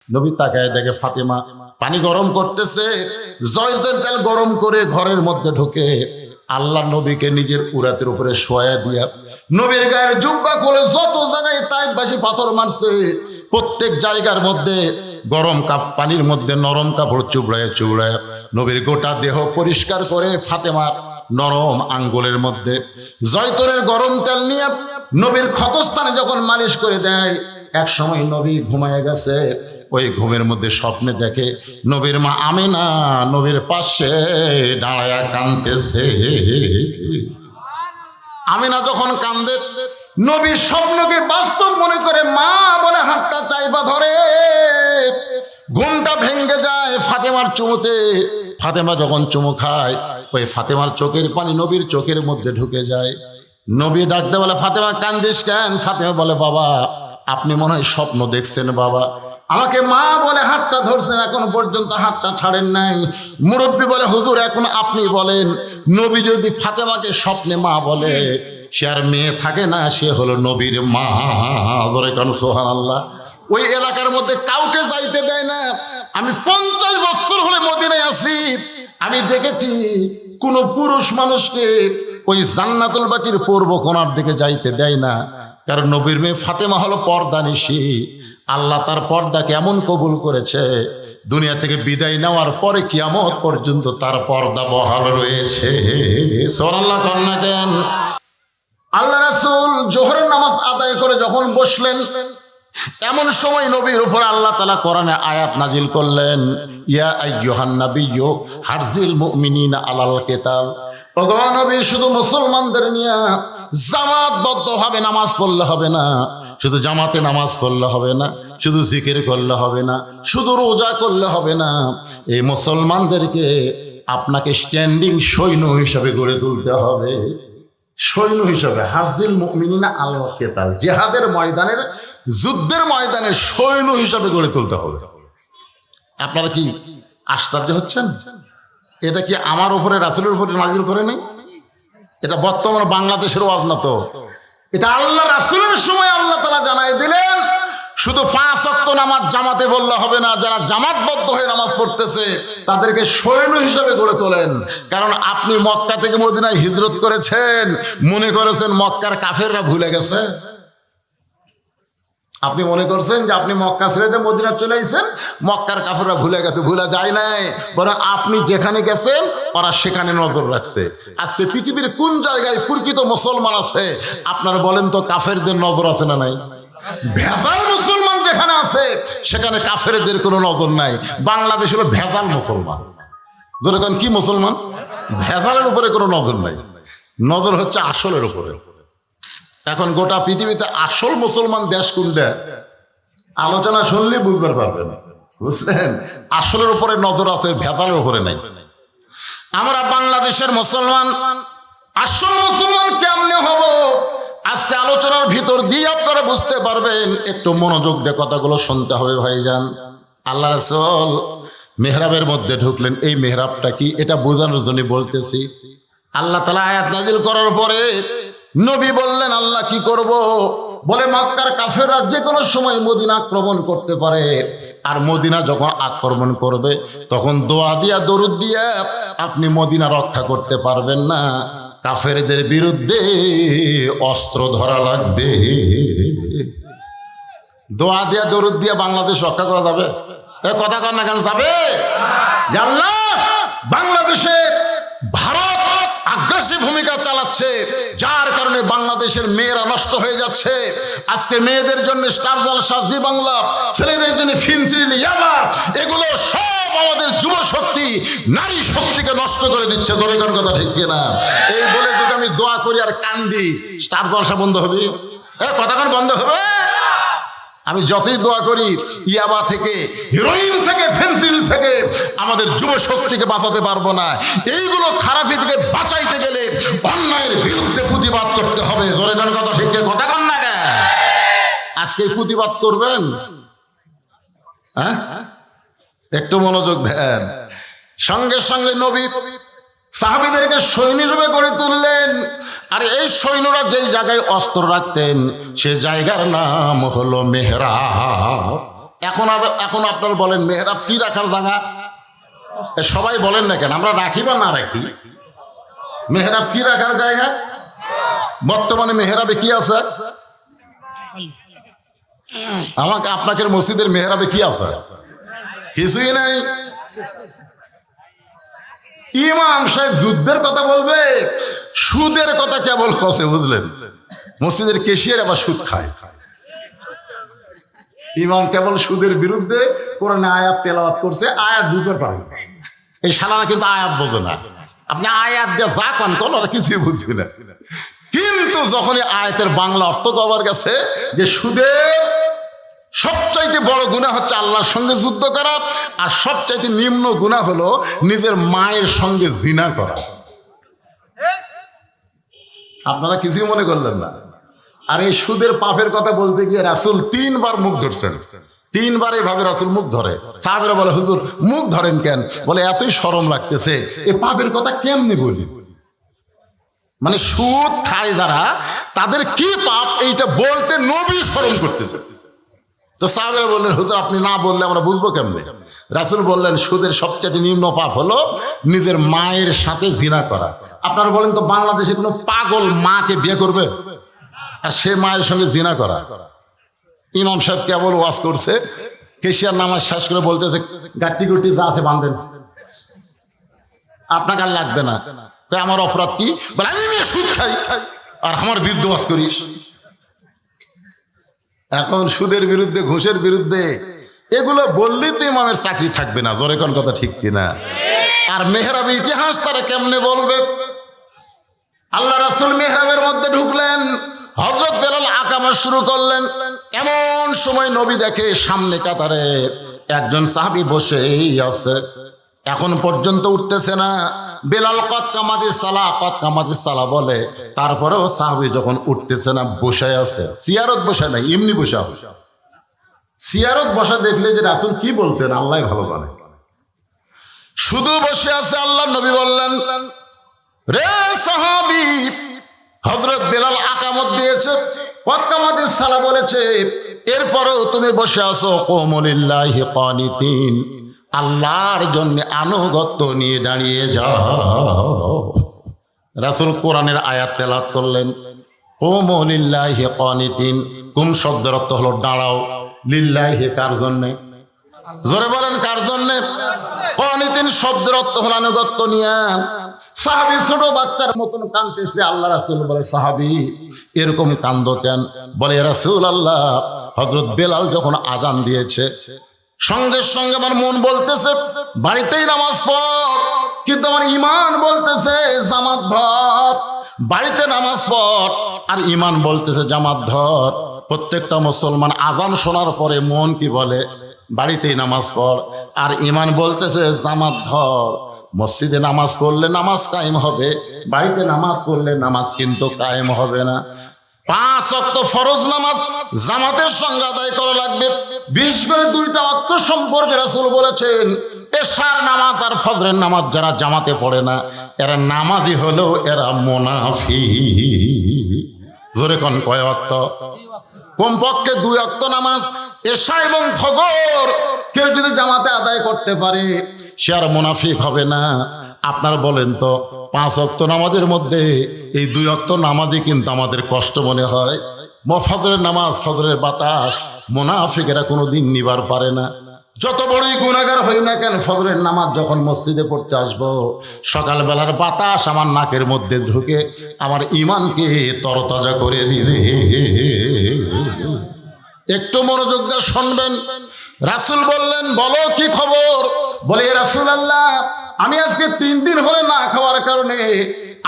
নবী তাকায় দেখে ফাতেমা পানি গরম করতেছে, জয়তুন তেল গরম করে ঘরের মধ্যে ঢুকে আল্লাহ নবীকে নিজের উরাতের উপরে শোয়া দিয়া নবীর গায়ের জুব্বা খুলে যত জায়গায় তাইফবাসী পাথর মারছে প্রত্যেক জায়গার মধ্যে গরম পানির মধ্যে নরম কাপড় চুবড়ায় চুবড়ায় নবীর গোটা দেহ পরিষ্কার করে ফাতেমার নরম আঙ্গুলের মধ্যে জয়তুনের গরম তেল নিয়ে নবীর ক্ষতস্থানে যখন মালিশ করে দেয়, এক সময় নবী ঘুমায় গেছে। ওই ঘুমের মধ্যে স্বপ্নে দেখে নবীর মা আমিনা নবীর পাশে দাঁড়ায়া কাঁদতেছে। আমিনা যখন কান্দে নবীর স্বপ্নকে বাস্তব মনে করে মা বলে হাতটা চাইবা ধরে, ঘুমটা ভেঙে যায় ফাতেমার চুমুতে। ফাতেমা যখন চুমু খায় ওই ফাতেমার চোখের পানি নবীর চোখের মধ্যে ঢুকে যায়। নবী ডাকতে বলে ফাতেমা কান্দিস কেন? ফাতেমা বলে বাবা আপনি মনে হয় স্বপ্ন দেখছেন, বাবা আমাকে মা বলে হাতটা ধরছেন, এখন পর্যন্ত হাতটা ছাড়েন নাই। মুরব্বী বলে হুজুর এখন আপনি বলেন, নবী যদি ফাতেমাকে স্বপ্নে মা বলে সে আর মেয়ে থাকে না, সে হলো নবীর মা। ধরে কারণ সুবহানাল্লাহ। ওই এলাকার মধ্যে কাউকে যাইতে দেয় না। আমি 50 বছর হলে মদিনায় আছি, আমি দেখেছি কোন পুরুষ মানুষকে ওই জান্নাতুল বাকির পূর্ব কোণার দিকে যাইতে দেয় না, কারণ নবীর মেয়ে ফাতেমা হলো পর্দানিশী। আল্লাহ তার পর্দাকে এমন কবুল করেছে দুনিয়া থেকে বিদায় নেওয়ার পরে কিয়ামত পর্যন্ত তার পর্দা বহাল রয়েছে। সুবহানাল্লাহ কন্যা দেন। আল্লাহ রাসূল জোহরের নামাজ আদায় করে যখন বসলেন, এমন সময় নবীর উপর আল্লাহ তাআলা কোরআনে আয়াত নাজিল করলেন, ইয়া আইয়ুহান নাবিয়্যু হারজিল মুমিনিনা আলাল কিতাল। ওগো নবী শুধু মুসলমানদের নিয়ে জামাতবদ্ধভাবে নামাজ পড়লে হবে না, শুধু জামাতে নামাজ পড়লে হবে না, শুধু জিকির করলে হবে না, শুধু রোজা করলে হবে না, এই মুসলমানদেরকে আপনাকে স্ট্যান্ডিং সৈন্য হিসাবে গড়ে তুলতে হবে। সৈন্য হিসাবে হারজিল মুমিনিনা আলাল কিতাল, জিহাদের ময়দানের যুদ্ধের ময়দানে সৈন্য হিসাবে গড়ে তুলতে হবে। আপনারা কি আশ্চর্য হচ্ছেন? এটা কি আমার উপরে রাসূলের উপরে নাযিল করে নাই? এটা বর্তমান বাংলাদেশের ওয়াজ না তো, এটা আল্লাহ রাসূলের সময় আল্লাহ তাআলা জানাই দিলেন শুধু 5 ওয়াক্ত নামাজ জামাতে বললে হবে না, যারা জামাতবদ্ধ হয়ে নামাজ পড়তেছে তাদেরকে সৈন্য হিসেবে গড়ে তোলেন। কারণ আপনি মক্কা থেকে মদিনায় হিজরত করেছেন, মনে করেছেন মক্কার কাফেররা ভুলে গেছে। আপনি মনে করছেন যে আপনি মক্কা ছেড়ে দিয়ে মদিনা চলে আইছেন, মক্কার কাফেররা ভুলে গেছে। ভুলে যায় নাই, বরং আপনি যেখানে গেছেন ওরা সেখানে নজর রাখছে। আজকে পৃথিবীর কোন জায়গায় প্রকৃত মুসলমান আছে আপনারা বলেন তো? কাফেরদের নজর আছে না নাই? ভেজাল মুসলমান যেখানে আছে সেখানে কাফেরদের কোনো নজর নাই। বাংলাদেশ হলো ভেজাল মুসলমান। যেরকম কি মুসলমান? ভেজালের উপরে কোনো নজর নাই, নজর হচ্ছে আসলের উপরে। এখন গোটা পৃথিবীতে আসল মুসলমান দেশ কোনটা আলোচনা শুনলে বুঝতে পারবেন, বুঝলেন? আসলের উপরে নজর আছে, ভেজালের উপরে নাই। আমরা বাংলাদেশের মুসলমান, আসল মুসলমান কেমনে হব আজকে আলোচনার ভিতর দিয়ে আপনারা বুঝতে পারবেন। একটু মনোযোগ দিয়ে কথাগুলো শুনতে হবে ভাইজান। আল্লাহ রাসূল মেহরাবের মধ্যে ঢুকলেন। এই মেহরাবটা কি এটা বোঝানোর জন্য বলতেছি। আল্লাহ তাআলা আয়াত নাযিল করার পরে নবী বললেন আল্লাহ কি করব? বলে মক্কার কাফেররা যে কোনো সময় মদিনা আক্রমণ করতে পারে, আর মদিনা যখন আক্রমণ করবে তখন দোয়া দিয়া দরুদ দিয়া আপনি মদিনা রক্ষা করতে পারবেন না, কাফেরদের বিরুদ্ধে অস্ত্র ধরা লাগবে। দোয়া দিয়া দরুদ দিয়া বাংলাদেশ রক্ষা করা যাবে? কথা কর না কেন? যাবে। আল্লাহ বাংলাদেশে ভারত আগ্রাসী ভূমিকা চালাচ্ছে, যার কারণে বাংলাদেশের মেয়েরা নষ্ট হয়ে যাচ্ছে। আজকে মেয়েদের জন্য স্টার জলসা, জি বাংলা, ছেলেদের জন্য ফিল্ম সিরিয়াল, ইয়াবা, এগুলো সব আমাদের যুব শক্তি, নারী শক্তিকে নষ্ট করে দিচ্ছে। জনগণ কথা ঠিক কিনা? এই বলে যদি আমি দোয়া করি আর কান্দি, স্টার জলসা বন্ধ হবে? কথাক্ষণ বন্ধ হবে? আমি যতই দোয়া করি ইয়াবা থেকে, হিরোইন থেকে, ফেন্সিল থেকে আমাদের যুব শক্তিকে বাঁচাতে পারবো না। এইগুলো খারাপি থেকে বাঁচাইতে গেলে অন্যায়ের বিরুদ্ধে প্রতিবাদ করতে হবে। জোরে গান কথা ঠিক কথা কন না কেন? আজকে প্রতিবাদ করবেন? হ্যাঁ, একটু মনোযোগ দেন। সঙ্গে সঙ্গে নবী সাহাবীদেরকে সৈন্য হিসেবে গড়ে তুললেন। আর এই সৈন্যরা যেই জায়গায় অস্ত্র রাখতেন সে জায়গার নাম হলো মেহরাব। এখন আপনারা বলেন মেহরাব কি রাখার জায়গা? সবাই বলেন না কেন? আমরা রাখি বা না রাখি, মেহরাব কি রাখার জায়গা? বর্তমানে মেহরাবে কি আছে? আমাকে আপনাকে মসজিদের মেহরাবে কি আছে? কিছুই নাই। ইমাম সাহেব যুদ্ধের কথা বলবে, সুদের কথা কেবল কষে, বুঝলেন? মসজিদের কেশিয়ার আবার সুদ খায়। ইমাম কেবল সুদের বিরুদ্ধে কোরআনে আয়াত তেলাওয়াত করছে, আয়াত বুঝতে পারবে। এই শালারা কিন্তু আয়াত বোঝে না। আপনি আয়াত দিয়ে যা কান করেন ওরা কিছুই বুঝবে না। কিন্তু যখন আয়াতের বাংলা অর্থ কবার গেছে যে সুদের সবচাইতে বড় গুনাহ হচ্ছে আল্লাহর সঙ্গে যুদ্ধ করা, আর সবচাইতে নিম্ন গুনাহ হলো নিজের মায়ের সঙ্গে জিনা করা। আপনারা কিছুই মনে করলেন না। আর এই সুদের পাপের কথা বলতে গিয়ে রাসূল 3 বার মুখ ধরছেন। 3 বার এইভাবে রাসূল মুখ ধরে। সাহাবীরা বলে, হুজুর মুখ ধরেন কেন? বলে এতই শরম লাগতেছে, এই পাপের কথা কেমনে বলি। মানে সুদ খায় যারা, তাদের কি পাপ এইটা বলতে নবী শরম করতেছে। তো সাহাবীরা বললেন, হুজুর আপনি না বললে আমরা বুঝবো কেমনে? রাসূল বললেন, সুদের সবচেয়ে নিম্ন পাপ হলো নিজের মায়ের সাথে জিনা করা। আপনারা বলেন তো, বাংলাদেশে কোনো পাগল মাকে বিয়ে করবে আর সে মায়ের সঙ্গে জিনা করা? ইমাম সাহেব কেবল ওয়াজ করছে, কেশিয়ার নামাজ শেষ করে বলতেছে, গাট্টি গুটি যা আছে বাঁধেন, আপনাকে আর লাগবে না। আমার অপরাধ কি? বলে আমি সুদ খাই আর আমার বিরুদ্ধে ওয়াজ করিস। এখন সুদের বিরুদ্ধে, ঘুষের বিরুদ্ধে এগুলো বললেই তো ইমামের চাকরি থাকবে না। জোরে কোন কথা ঠিক কিনা? আর মেহরাবের ইতিহাস তারা কেমনে বলবে? আল্লাহ রাসূল মেহরাবের মধ্যে ঢুকলেন, হযরত বেলাল আকামা শুরু করলেন। এমন সময় নবী দেখে সামনে কাতারে একজন সাহাবী বসেই আছে, এখন পর্যন্ত উঠতেছে না। বেলাল কদ কামাতিস সালাহ বলে, তারপরেও সাহাবী যখন উঠতেছে না, বসে আছে। সিয়ারত বসে নাই, এমনি বসে আছে। সিয়ারত বসা দেখলে যে রাসূল কি বলতেন আল্লাহ ভালো জানে। শুধু বসে আছে। আল্লাহ নবী বললেন, রে সাহাবী, হযরত বেলাল আকামত দিয়েছে, কদ কামাতিস সালাহ বলেছে, এরপরেও তুমি বসে আছো। কুমু লিল্লাহি কানিতিন, আল্লাহর জন্য আনুগত্য নিয়ে দাঁড়িয়ে যাও। রাসূল কোরআনের আয়াত তেলাওয়াত করলেন, কুমু লিল্লাহি কানিতিন। কুম শব্দের অর্থ হলো দাঁড়াও, লিল্লাহি কার জন্যে? জোরে বলেন কার জন্যে? কানিতিন শব্দের অর্থ হলো আনুগত্য নিয়া। সাহাবী ছোট বাচ্চার মতন কাঁদতেছে। আল্লাহ রাসূল বলে, সাহাবী এরকম কান্দো কেন? বলে, রাসূলুল্লাহ, হযরত বেলাল যখন আজান দিয়েছে, সঙ্গে সঙ্গে আমার মন বলতেছে বাড়িতেই নামাজ পড়, কিন্তু আমার ঈমান বলতেছে জামাত ধর। বাড়িতে নামাজ পড় আর ঈমান বলতেছে জামাত ধর। প্রত্যেকটা মুসলমান আজান শোনার পরে মন কি বলে? বাড়িতেই নামাজ পড়। আর ঈমান বলতেছে জামাত ধর। মসজিদে নামাজ পড়লে নামাজ কায়েম হবে, বাড়িতে নামাজ পড়লে নামাজ কিন্তু কায়েম হবে না। 5 ওয়াক্ত ফরজ নামাজ জামাতের সঙ্গে আদায় করা লাগবে। বিশেষ করে 2টা ওয়াক্ত সম্পর্কে রাসূল বলেছেন, এশার নামাজ আর ফজরের নামাজ যারা জামাতে পড়ে না, এরা নামাজি হলেও এরা মুনাফিক। জোরে কোন কয় ওয়াক্ত? কমপক্ষে 2 ওয়াক্ত নামাজ এশা এবং ফজর কেউ যদি জামাতে আদায় করতে পারে, সে আর মুনাফিক হবে না। আপনার বলেন তো, 5 ওয়াক্ত নামাজের মধ্যে এই 2 ওয়াক্ত নামাজই কিন্তু আমাদের কষ্ট মনে হয়। ফজরের নামাজ, ফজরের বাতাস মুনাফিকেরা কোনোদিন নিবার পারে না। যত বড়ই গুনাহগার হই না কেন, ফজরের নামাজ যখন মসজিদে পড়তে আসবো, সকালবেলার বাতাস আমার নাকের মধ্যে ঢুকে আমার ঈমানকে তরতাজা করে দিবে। একটু মনোযোগ দিয়ে শুনবেন। রাসূল বললেন, বলো কি খবর? বলে, রাসূলুল্লাহ, আমি আজকে 3 দিন হলে না খাওয়ার কারণে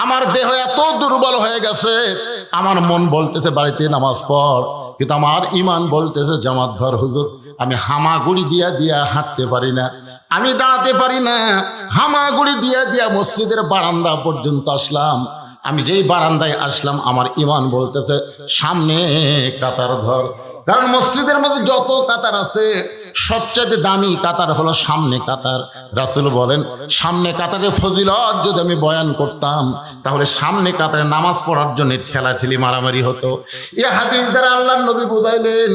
আমার দেহ এত দুর্বল হয়ে গেছে। আমার মন বলতেছে বাড়িতে নামাজ পড়, কিন্তু আমার ঈমান বলতেছে জামাত ধর। হুজুর, আমি হামাগুড়ি দিয়া দিয়া হাঁটতে পারি না, আমি দাঁড়াতে পারি না। হামাগুড়ি দিয়া দিয়া মসজিদের বারান্দা পর্যন্ত আসলাম। আমি যেই বারান্দায় আসলাম, আমার ঈমান বলতেছে সামনে কাতার ধর। কারণ মসজিদের মধ্যে যত কাতার আছে সবচেয়ে দামি কাতার হলো সামনে কাতার। রাসূল বলেন সামনে কাতারের ফজিলত যদি আমি বয়ান করতাম তাহলে সামনে কাতারে নামাজ পড়ার জন্য ঠেলাঠেলি মারামারি হতো। এই হাদিস দ্বারা আল্লাহর নবী বুঝাইলেন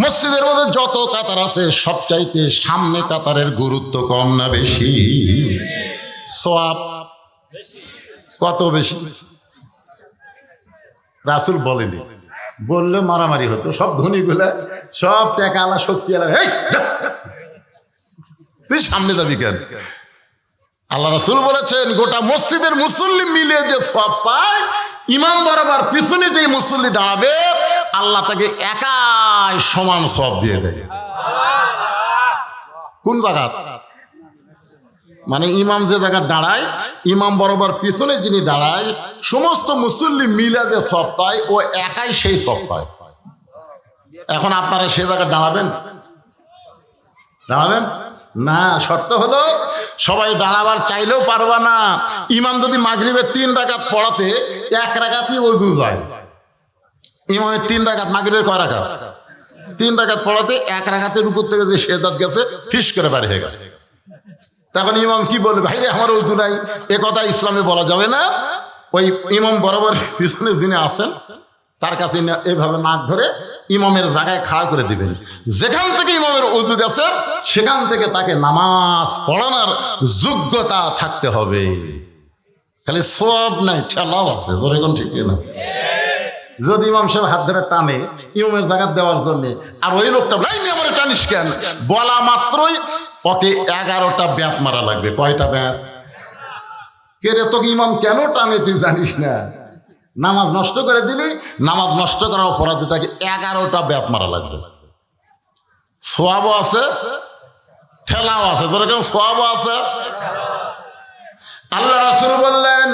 মসজিদের মধ্যে যত কাতার আছে সবচাইতে সামনে কাতারের গুরুত্ব কম না বেশি? সওয়াব কত বেশি? রাসূল বলেনি, বললে মারামারি হতো। সব ধনীগুলা সব টাকা আলা শক্তি আলা, তুই সামনে যাবি কেন? আল্লাহ রাসূল বলেছেন গোটা মসজিদের মুসল্লি মিলে যে সওয়াব পায়, ইমাম বরাবর পিছনে যে মুসল্লি দাঁড়াবে আল্লাহ তাকে একাই সমান সওয়াব দিয়ে দেয়। কোন জায়গা? মানে ইমাম যে জায়গায় দাঁড়ায়, ইমাম বরাবর পিছনে যিনি দাঁড়ায়, সমস্ত মুসল্লি মিলে যে সওয়াব পায় ও একাই সেই সওয়াব পায়। এখন আপনারা সে জায়গায় দাঁড়াবেন? দাঁড়াবেন না। শর্ত হলো সবাই দাঁড়াবার চাইলেও পারবা না। ইমাম যদি মাগরিবের 3 রাকাত পড়াতে 1 রাকাতই ওযু যায়, ইমামের 3 রাকাত, মাগরিবের কয় রাকাত? 3 রাকাত পড়াতে 1 রাকাতের রুকু থেকে যে সেজদাত গেছে ফিস করে বাড়ি হয়ে গেছে। তখন ইমাম কি বলবে? ভাইরে আমার ওযু নাই। এ কথা ইসলামে বলা যাবে না। ওই ইমাম বরাবর পিছনে যিনি আছেন তার কাছে এইভাবে নাক ধরে ইমামের জায়গায় খাড়া করে দিবেন। যেখান থেকে ইমামের ওযু গেছে সেখান থেকে তাকে নামাজ পড়ানোর যোগ্যতা থাকতে হবে। খালি সওয়াব নাই, ঠেলাও আছে। জোরে কোন ঠিক না? যদি ইমাম সাহেব হাত ধরে টানে ইমামের জায়গা দেওয়ার জন্য, আর ওই লোকটা আমার টানিস কেন বলা মাত্রই ওকে 11টা ব্যাত মারা লাগবে। কয়টা ব্যাত? কে রে তোকে ইমাম কেন টানে তুই জানিস না? নামাজ নষ্ট করে দিলি, নামাজ নষ্ট করার অপরাধে তাকে 11টা ব্যাত মারা লাগবে। সওয়াবও আছে, ঠেলাও আছে। ধরে কেন সওয়াবও আছে। আল্লাহ রাসূল বললেন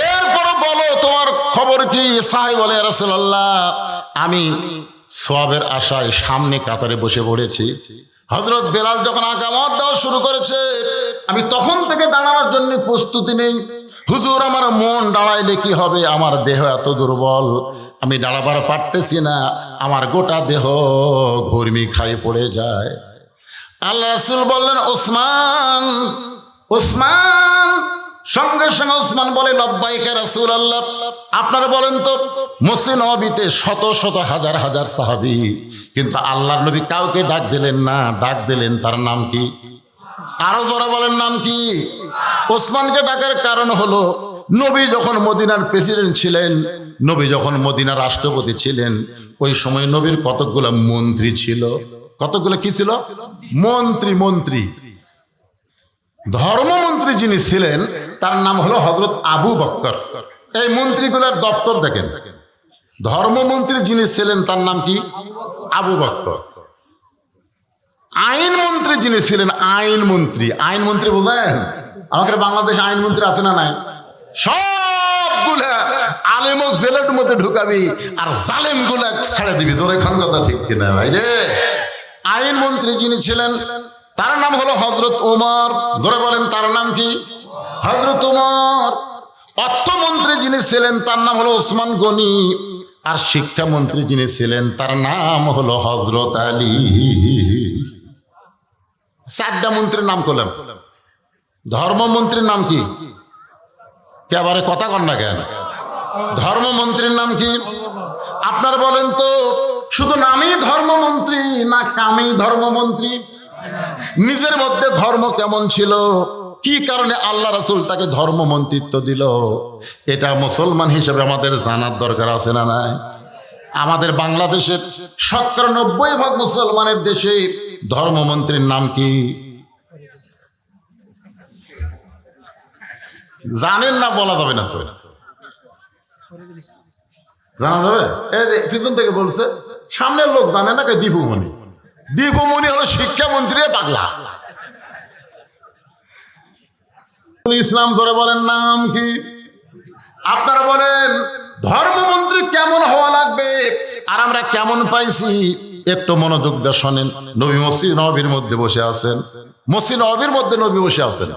এরপরও বলো তোমার খবর কি? সাহাবী বলে ইয়া রাসূলুল্লাহ আমি সওয়াবের আশায় সামনে কাতারে বসে পড়েছি। হযরত বেলাল যখন আকামত দেওয়া শুরু করেছে আমি তখন থেকে দাঁড়ানোর জন্য প্রস্তুতি নেই। হুজুর আমার মন দাঁড়াইলে কি হবে? আমার দেহ এত দুর্বল, আমি দাঁড়াবার পারতেছি না, আমার গোটা দেহ ঘুরমি খাই পড়ে যায়। আল্লাহ রাসূল বললেন ওসমান, ওসমান। সঙ্গে সঙ্গে ওসমান বলে লব্বাইক ইয়া রাসূলুল্লাহ। আপনারা বলেন তো মসজিদ নববীতে শত শত হাজার হাজার সাহাবী, কিন্তু আল্লাহর নবী কাউকে ডাক দিলেন না। ডাক দিলেন তার নাম কি? আরো জোরে বলেন নাম কি? ওসমানকে ডাকার কারণ হলো নবী যখন মদিনার প্রেসিডেন্ট ছিলেন, নবী যখন মদিনার রাষ্ট্রপতি ছিলেন, ওই সময় নবীর কতগুলো মন্ত্রী ছিল। কতগুলো কি ছিল? মন্ত্রী। মন্ত্রী, ধর্মমন্ত্রী যিনি ছিলেন তার নাম হলো হযরত আবু বকর। এই মন্ত্রীগুলোর দপ্তর দেখেন। ধর্মমন্ত্রী যিনি ছিলেন তার নাম কি? আবু বকর। আইনমন্ত্রী যিনি ছিলেন, আইনমন্ত্রী। আইনমন্ত্রী বোঝেন? আমাদের বাংলাদেশে আইনমন্ত্রী আছে না নাই? সবগুলা আলেমক জেলের মধ্যে ঢুকাবি আর জালেম গুলা ছেড়ে দিবি। তোর এখন কথা ঠিক কিনা ভাই রে? আইনমন্ত্রী যিনি ছিলেন তার নাম হলো হযরত ওমর। ধরে বলেন তার নাম কি? হযরত ওমর। অর্থমন্ত্রী যিনি ছিলেন তার নাম হলো ওসমান গনি। আর শিক্ষামন্ত্রী যিনি ছিলেন তার নাম হলো হযরত আলী। 4টা মন্ত্রীর নাম করলাম। ধর্মমন্ত্রীর নাম কি? একেবারে কথা কন না কেন? ধর্মমন্ত্রীর নাম কি? আপনার বলেন তো শুধু নামই ধর্মমন্ত্রী না কামেই ধর্মমন্ত্রী? নিজের মধ্যে ধর্ম কেমন ছিল, কি কারণে আল্লাহ রাসূল তাকে ধর্মমন্ত্রিত্ব দিল, এটা মুসলমান হিসেবে আমাদের জানার দরকার আছে না নাই? আমাদের বাংলাদেশের 90% মুসলমানের দেশে ধর্মমন্ত্রীর নাম কি জানেন না? বলা যাবে না তো? জানা যাবে? এই যে পিছন থেকে বলছে, সামনের লোক জানে না। দীপুমণি। দীপুমণি হলো শিক্ষামন্ত্রী। পাগলা। ইসলাম ধরে বলেন নাম কি? আপনারা বলেন ধর্মমন্ত্রী কেমন হওয়া লাগবে আর আমরা কেমন পাইছি? একটু মনোযোগ দিয়ে শোনেন। নবী মসজিদ নববীর মধ্যে বসে আছেন। মসজিদ নববীর মধ্যে নবী বসে আছেন।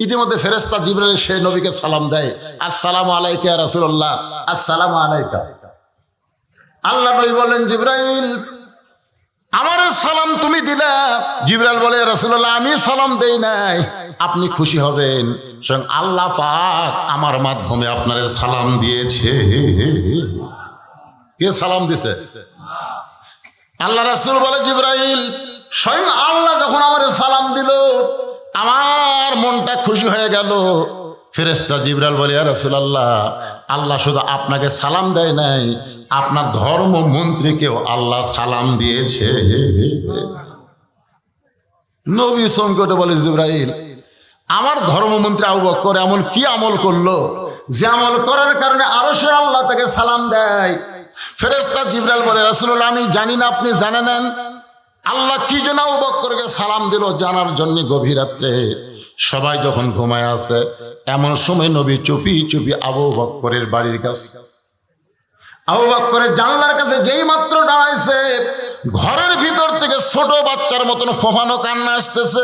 ইতিমধ্যে ফেরেশতা জিবরাইল সে নবীকে সালাম দেয়, আসসালামু আলাইকা ইয়া রাসূলুল্লাহ। আসসালামু আলাইকা। আল্লাহ নবী বললেন, জিবরাইল আমার সালাম তুমি দিলা। জিবরাইল বলে, রাসূলুল্লাহ আমি সালাম দেই নাই, আপনি খুশি হবেন, স্বয়ং আল্লাহ পাক আমার মাধ্যমে আপনারে সালাম দিয়েছে। কে সালাম দিছে? আল্লাহ রাসূল বলে, জিবরাইল স্বয়ং আল্লাহ যখন আমার সালাম দিল আমার মনটা খুশি হয়ে গেল। ফেরেশতা জিবরাইল বলে, ইয়া রাসূলুল্লাহ আল্লাহ শুধু আপনাকে সালাম দেয় নাই, আপনার ধর্ম মন্ত্রীকেও আল্লাহ সালাম দিয়েছে। নবী চমকে বলে, জিবরাইল আমার ধর্মমন্ত্রী আবু বকর এমন কি আমল করলো যে আমল করার কারণে আরশে আল্লাহ তাকে সালাম দেয়? ফেরেশতা জিবরাইল বলে, রাসূলুল্লাহ আমি জানি না, আপনি জানে নেন। আল্লাহ কি জন্য আবু বকরকে সালাম দিল জানার জন্য গভীর রাত্রে সবাই যখন ঘুমায় আছে এমন সময় নবী চুপি চুপি আবু বকরের বাড়ির কাছে, আবু বকরের জানলার কাছে যেই মাত্র দাঁড়াইছে ঘরের ভিতর থেকে ছোট বাচ্চার মতন ফোফানো কান্না আসতেছে।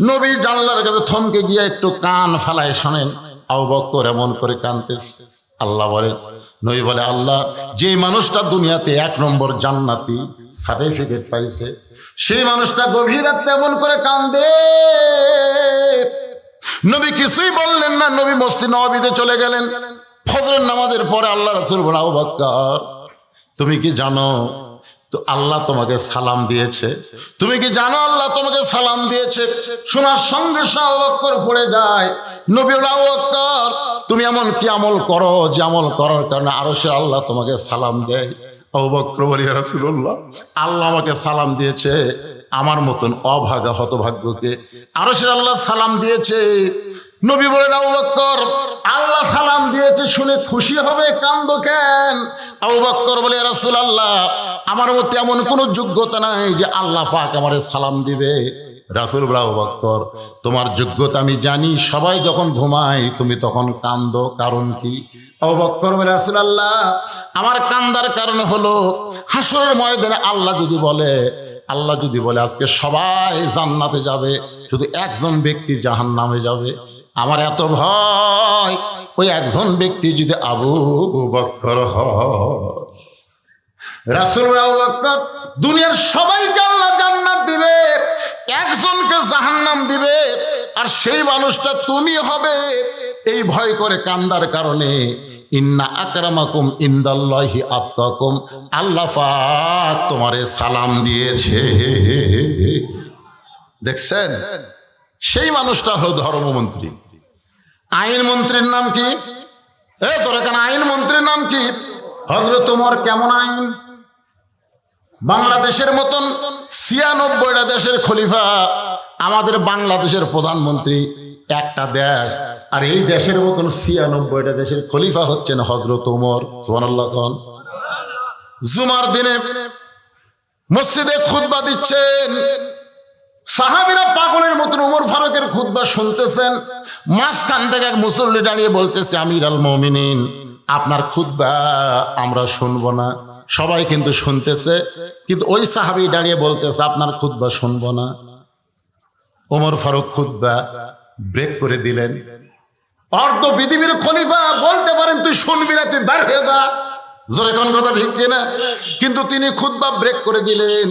নবী জানলার কাছে থমকে গিয়ে একটু কান ফালায় শোনেন আবু বকর এমন করে কাঁদতেছে। আল্লাহ বলে, নবী বলে, আল্লাহ যে মানুষটা দুনিয়াতে 1 নম্বর জান্নাতি সার্টিফিকেট পাইছে সেই মানুষটা গভীর রাতে এমন করে কান্দে। নবী কিছুই বললেন না, নবী মসজিদ নববীতে চলে গেলেন। ফজরের নামাজের পরে আল্লাহ রাসূল বলে, আবু বকর তুমি কি জানো তো আল্লাহ তোমাকে সালাম দিয়েছে? তুমি কি জানো আল্লাহ তোমাকে সালাম দিয়েছে? শোনার সঙ্গে আবু বকর পড়ে যায়। নবী বলে, আবু বকর তুমি এমন কি আমল করো যে আমল করার কারণে আরশে আল্লাহ তোমাকে সালাম দেয়? আবু বকর বলে, ইয়া রাসূলুল্লাহ আল্লাহ আমাকে সালাম দিয়েছে, আমার মতন অভাগা হতভাগ্যকে আরশের আল্লাহ সালাম দিয়েছে। নবী বলেন, আবু বকর আল্লাহ সালাম দিয়েছে শুনে খুশি হবে, কান্দো কেন? আবু বকর বলে, ইয়া রাসূলুল্লাহ আমার মধ্যে এমন কোনো যোগ্যতা নাই যে আল্লাহ পাক আমারে সালাম দিবে। রাসূল বলে, আবু বকর তোমার যোগ্যতা আমি জানি, সবাই যখন ঘুমায় তুমি তখন কান্দো, কারণ কি? আবু বকর বলে, রাসূলুল্লাহ আমার কান্দার কারণ হলো হাসরের ময়দানে আল্লাহ যদি বলে আজকে সবাই জান্নাতে যাবে, শুধু একজন ব্যক্তি জাহান্নামে যাবে, আমার এত ভয় ওই একজন ব্যক্তি যদি আবু বকর হয়। রাসূল আবু বকর দুনিয়ার সবাইকে আল্লাহ জান্নাত দিবে, একজনকে জাহান্নাম দিবে, আর সেই মানুষটা তুমি হবে। এই ভয় করে কান্দার কারণে ইন্না আকরামাকুম ইনদাল্লাহি আতকাকুম আল্লাহ পাক তোমারে সালাম দিয়েছে। দেখছেন, সেই মানুষটা হলো ধর্মমন্ত্রী। আইন মন্ত্রীর নাম কি? আইন মন্ত্রীর নাম কি? হযরত ওমর। কেমন আইন? বাংলাদেশের মতন 96টা দেশের খলিফা, আমাদের বাংলাদেশের প্রধানমন্ত্রী একটা দেশ, আর এই দেশের মতন 96টা দেশের খলিফা হচ্ছেন হযরত ওমর। সুবহানাল্লাহ। জুমার দিনে মসজিদে খুতবা দিচ্ছেন, সাহাবীরা পাগলের মতন ওমর ফারুকের খুতবা শুনতেছেন। মাঝখান থেকে এক মুসল্লি দাঁড়িয়ে বলতেছে, আমির আল মুমিনিন আপনার খুতবা আমরা শুনবো না। সবাই কিন্তু শুনতেছে, কিন্তু ওই সাহাবী দাঁড়িয়ে বলতেছে আপনার খুতবা শুনবো না। ওমর ফারুক খুতবা ব্রেক করে দিলেন। অর্ধ পৃথিবীর খলিফা বলতে পারেন তুই শুনবি না, তুই বের হয়ে যা, জোরে কোন কথা ঠিক কিনা? কিন্তু তিনি খুতবা ব্রেক করে দিলেন।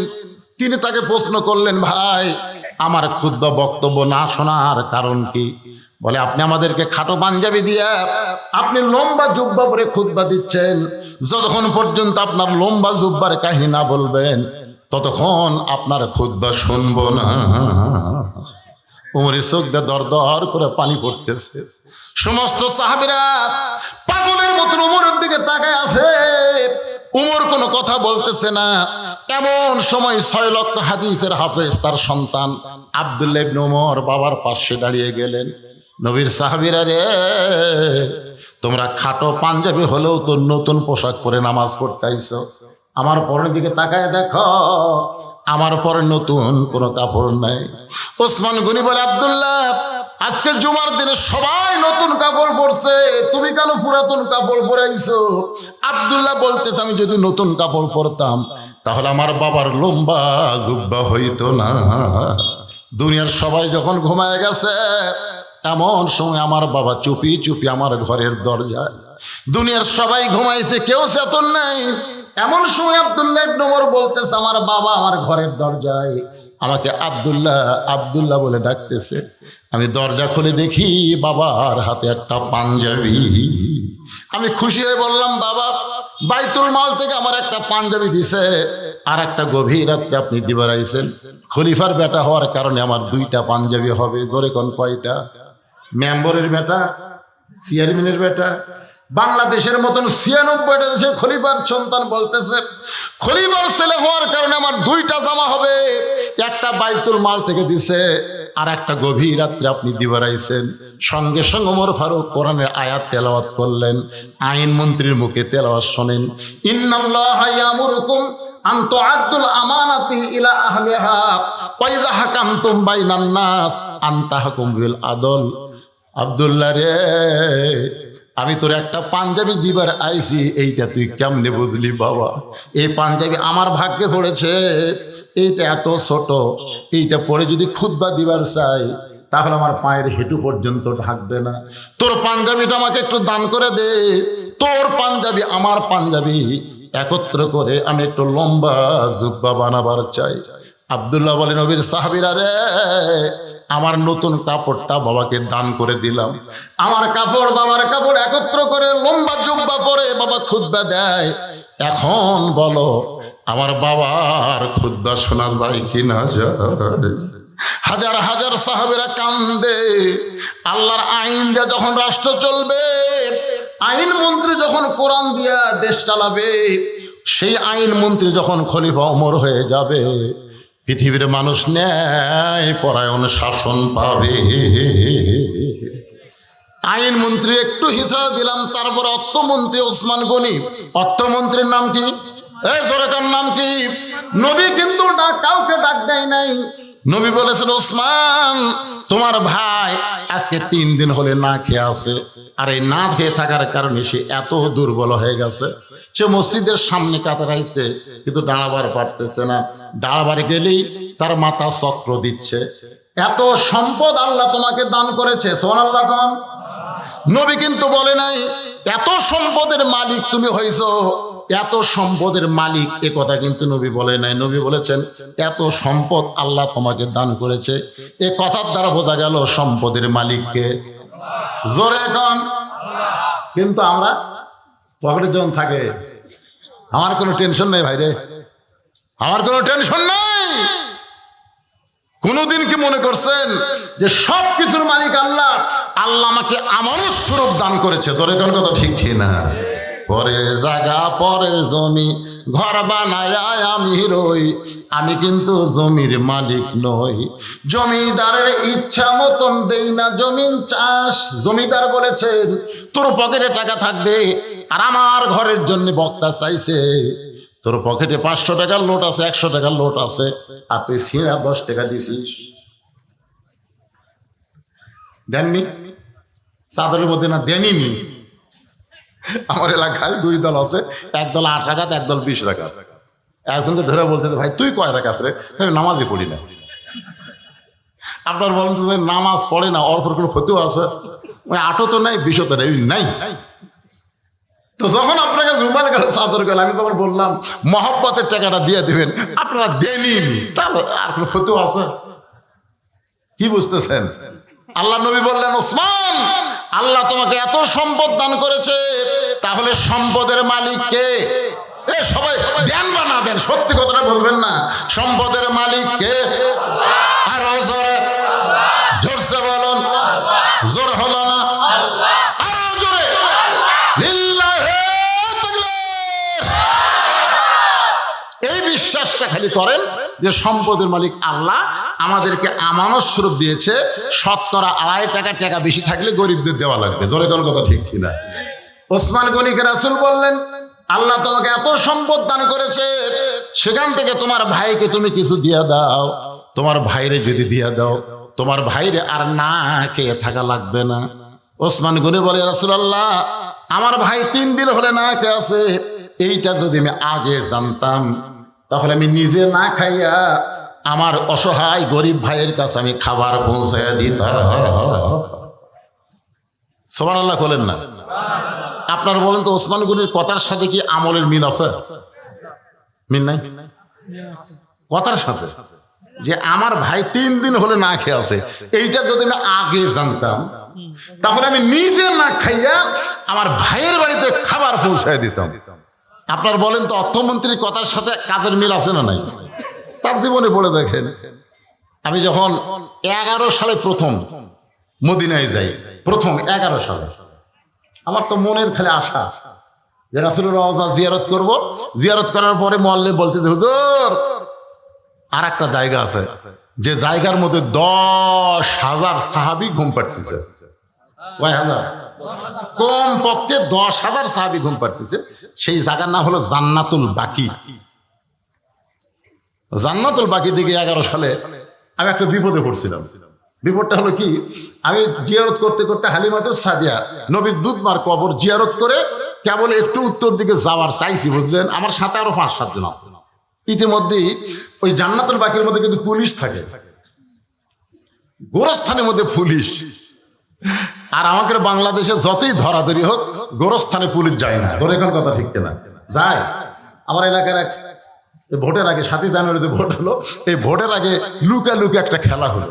তিনি তাকে প্রশ্ন করলেন, ভাই আমার খুতবা বক্তব্য না শোনার কারণ কি? বলে, আপনি আমাদেরকে খাটো পাঞ্জাবি দিয়ে আপনি লম্বা জুব্বা পরে খুতবা দিচ্ছেন, যতক্ষণ পর্যন্ত আপনার লম্বা জুব্বার কাহিনী না বলবেন ততক্ষণ আপনার খুতবা শুনবো না। ওমরের চোখ দিয়ে দর দর করে পানি পড়তেছে। সমস্ত সাহাবীরা পাগলের মতন ওমরের দিকে তাকায় আছে। ওমর কোনো কথা বলতেছে না। এমন সময় 6 লক্ষ হাদিসের হাফেজ তার সন্তান আব্দুল্লাহ ইবনে ওমর বাবার পাশে দাঁড়িয়ে গেলেন। নবীর সাহাবীরা রে, তোমরা খাটো পাঞ্জাবি হলেও তো নতুন পোশাক পরে নামাজ পড়তে আইছো, আমার পরের দিকে তাকায় দেখো, আমার পরে নতুন কোনো কাপড় নাই। ওসমান গনি বলে, আব্দুল্লাহ আজকে জুমার দিনে সবাই নতুন কাপড় পরছে, তুমি কেন পুরাতন কাপড় পরাইছো? আব্দুল্লাহ বলতেছে, আমি যদি নতুন কাপড় পরতাম তাহলে আমার বাবার লম্বা জুব্বা হইতো না। দুনিয়ার সবাই যখন ঘুমায় গেছে এমন সময় আমার বাবা চুপি চুপি আমার ঘরের দরজায়, দুনিয়ার সবাই ঘুমাইছে, কেউ চেতন নাই, এমন সময় আব্দুল্লাহ ইবনে ওমর বলতেছে, আমার বাবা আমার ঘরের দরজায় আমাকে আব্দুল্লাহ আব্দুল্লাহ বলে ডাকতেছে। আমি দরজা খুলে দেখি বাবার হাতে একটা পাঞ্জাবি। আমি খুশি হয়ে বললাম, বাবা বাইতুল মাল থেকে আমার একটা পাঞ্জাবি দিছে, আর একটা গভীর রাত্রে আপনি দিবার আইছেন। খলিফার বেটা হওয়ার কারণে আমার দুইটা পাঞ্জাবি হবে। জোরে কোন কয়টা? মেম্বরের বেটা, চেয়ারম্যানের বেটা, বাংলাদেশের মতন ৯৬টা দেশের খলিফার সন্তান বলতেছে, খলিফার ছেলে হওয়ার কারণে আমার দুইটা জামা হবে, একটা বাইতুল মাল থেকে দিছে, আর একটা গভীর রাত্রে আপনি দিবার আইছেন। সঙ্গে সঙ্গে ওমর ফারুক কোরআনের আয়াত তেলাওয়াত করলেন। আইন মন্ত্রীর মুখে তেলাওয়াত শোনেন, ইন্নাল্লাহা ইয়ামুরুকুম আন তুআদ্দুল আমানাতি ইলা আহলিহা ওয়া ইযা হাকামতুম বাইনান নাস আন তাহকুম বিল আদল। আব্দুল্লাহ রে, আমি তোর একটা পাঞ্জাবি দিবার আইছি, এইটা তুই কেমনে বুঝলি বাবা? এই পাঞ্জাবি আমার ভাগ্যে পড়েছে, এইটা এত ছোট, এইটা পরে যদি খুতবা দিবার চাই তাহলে আমার পায়ের হেঁটু পর্যন্ত ঢাকবে না। তোর পাঞ্জাবিটা আমাকে একটু দান করে দে। তোর পাঞ্জাবি আমার পাঞ্জাবি একত্র করে আমি একটু লম্বা জুব্বা বানাবার চাই। আব্দুল্লাহ বলে, নবীর সাহাবীরা রে, আমার নতুন কাপড়টা বাবাকে দান করে দিলাম। আমার কাপড় বাবার কাপড় একত্র করে লম্বা জুব্বা পরে বাবা খুতবা দেয়। এখন বলো, আমার বাবার খুতবা শোনা যায় কি না যায়? হাজার হাজার সাহাবীরা কান্দে। আল্লাহর আইন দিয়ে যখন রাষ্ট্র চলবে, আইন মন্ত্রী যখন কোরআন দিয়া দেশ চালাবে, সেই আইন মন্ত্রী যখন খলিফা ওমর হয়ে যাবে, পৃথিবীর মানুষ ন্যায় পরায়ণ শাসন পাবে। আইন মন্ত্রী একটু হিসাব দিলাম, তারপর অর্থমন্ত্রী ওসমান গনি। অর্থমন্ত্রীর নাম কি? এই সরকার নাম কি? নবী কিন্তু কাউকে ডাক দেয় নাই। নবী বলেছেন, ওসমান তোমার ভাই আজকে 3 দিন হলে না খেয়ে আছে, আর এই না খেয়ে থাকার কারণে সে এত দুর্বল হয়ে গেছে, সে মসজিদের সামনে কাতারাইছে কিন্তু দাঁড়াবার পারতেছে না। দাঁড়াবার গেলেই তার মাথা চক্র দিচ্ছে। এত সম্পদ আল্লাহ তোমাকে দান করেছে, সুবহানাল্লাহ কোন? নবী কিন্তু বলে নাই এত সম্পদের মালিক তুমি হইছো, এত সম্পদের মালিক, এ কথা কিন্তু নবী বলে নাই। নবী বলেছেন এত সম্পদ আল্লাহ তোমাকে দান করেছে। এ কথার দ্বারা বোঝা গেল সম্পদের মালিককে। জোরে এখন কিন্তু আমরা পকেটে যখন থাকে, আমার কোনো টেনশন নেই ভাইরে, আমার কোনো টেনশন নেই। কোনদিন কি মনে করছেন যে সব কিছুর মালিক আল্লাহ? আল্লাহ আমাকে আমানত স্বরূপ দান করেছে। তোর এখন কথা ঠিক কিনা? পরের জায়গা পরের জমি ঘর বানায় আমি রই, আমি কিন্তু জমির মালিক নই। জমিদারের ইচ্ছা মতন দেই না জমিন চাষ। জমিদার বলেছেন তোর পকেটে টাকা থাকবে, আর আমার ঘরের জন্য বক্তা চাইছে তোর পকেটে 500 টাকার লোট আছে, 100 টাকার লোট আছে, আর তুই সিনা 10 টাকা দিছিস। দেননি চাদরের মধ্যে না দেনি। আমার এলাকায় 2 দল আছে, এক দল 8 রাকাত, এক দল 20 রাকাত। একজনকে ধরে বলতে, ভাই তুই কয় রাকাত রে? নামাজই পড়ি না। আপনার বলেন তো নামাজ পড়ে না, অল্প কোনো ফতুয়া আছে? ওই 8ও তো নাই, 20ও তো নাই। তো যখন আপনাকে রুমাল গেল চাদর গেল, আমি তোমার বললাম মহব্বতের টাকাটা দিয়ে দিবেন, আপনারা দেনি, তাহলে আর কোনো ফতুয়া আছে? কি বুঝতেছেন? আল্লাহ নবী বললেন, ওসমান আল্লাহ তোমাকে এত সম্পদ দান করেছে, তাহলে সম্পদের মালিক কে? এ সবাই দেন বা না দেন, সত্যি কথাটা বলবেন না। সম্পদের মালিক কে? আর জোরে জোরসে বলুন, জোর হলো না? আরো জোরে, লিল্লাহি তাকবীর। এই বিশ্বাসটা খালি করেন যে সম্পদের মালিক আল্লাহ, আমাদেরকে আমানত স্বরূপ দিয়েছে। 2.5 টাকা বেশি থাকলে গরিবদের দেওয়া লাগবে। জোরে কোন কথা ঠিক কিনা? ওসমান গনিকে রাসূল বললেন, আল্লাহ তোমাকে এত সম্পদ দান করেছে, সেখান থেকে তোমার ভাইকে তুমি কিছু দিয়া দাও। তোমার ভাইরে যদি দিয়া দাও, তোমার ভাইরে আর না খেয়ে থাকা লাগবে না। ওসমান গনি বলে, রাসূলুল্লাহ আমার ভাই 3 দিন হলে না খেয়ে আছে, এইটা যদি আমি আগে জানতাম তাহলে আমি নিজে না খাইয়া আমার অসহায় গরিব ভাইয়ের কাছে আমি খাবার পৌঁছাইয়া দিতাম। সুবহানাল্লাহ বলেন না? আপনারা বলেন তো, ওসমান গনির কথার সাথে কি আমলের মিল আছে? মিল নাই কথার সাথে, যে আমার ভাই 3 দিন হলে না খেয়ে আছে, এইটা যদি আমি আগে জানতাম তাহলে আমি নিজে না খাইয়া আমার ভাইয়ের বাড়িতে খাবার পৌঁছায় দিতাম। আপনার বলেন তো অর্থমন্ত্রীর কথার সাথে কাজের মিল আছে না নাই? তার জীবনে পড়ে দেখেন, আমি যখন 11 সালে প্রথম মদিনায় যাই, প্রথম 11 সালে, আমার তো মনের খালি আশা যে রাসূলের রওজা জিয়ারত করব। জিয়ারত করার পরে মোয়াল্লিম বলতে, হুজুর আর একটা জায়গা আছে, যে জায়গার মধ্যে 10,000 সাহাবী ঘুম পাড়তেছে। কয় হাজার? কম পক্ষে 10,000 সাহাবী ঘুম পাড়তেছে। সেই জায়গার নাম হলো জান্নাতুল বাকি। জান্নাতুল বাকি দিকে 11 সালে আমি একটা বিপদে পড়ছিলাম। বিপদটা হলো কি, আমি জিয়ারত করতে করতে হালিমাতুস সাদিয়া নবীর দুধমার কবর জিয়ারত করে কেবল একটু উত্তর দিকে যাওয়ার চাইছি, বুঝলেন? আমার সাথে আরো 5-7 জন আছে। ইতিমধ্যেই ওই জান্নাতুল বাকির মধ্যে কিন্তু পুলিশ থাকে, গোরস্থানের মধ্যে পুলিশ। আর আমাকে বাংলাদেশে যতই ধরাধরি হোক, গোরস্থানে পুলিশ যায় না। ধরে কোন কথা ঠিক কিনা? যায়। আমার এলাকার এক ভোটের আগে 7ই জানুয়ারিতে ভোট হলো, এই ভোটের আগে লুকা লুকা একটা খেলা হলো।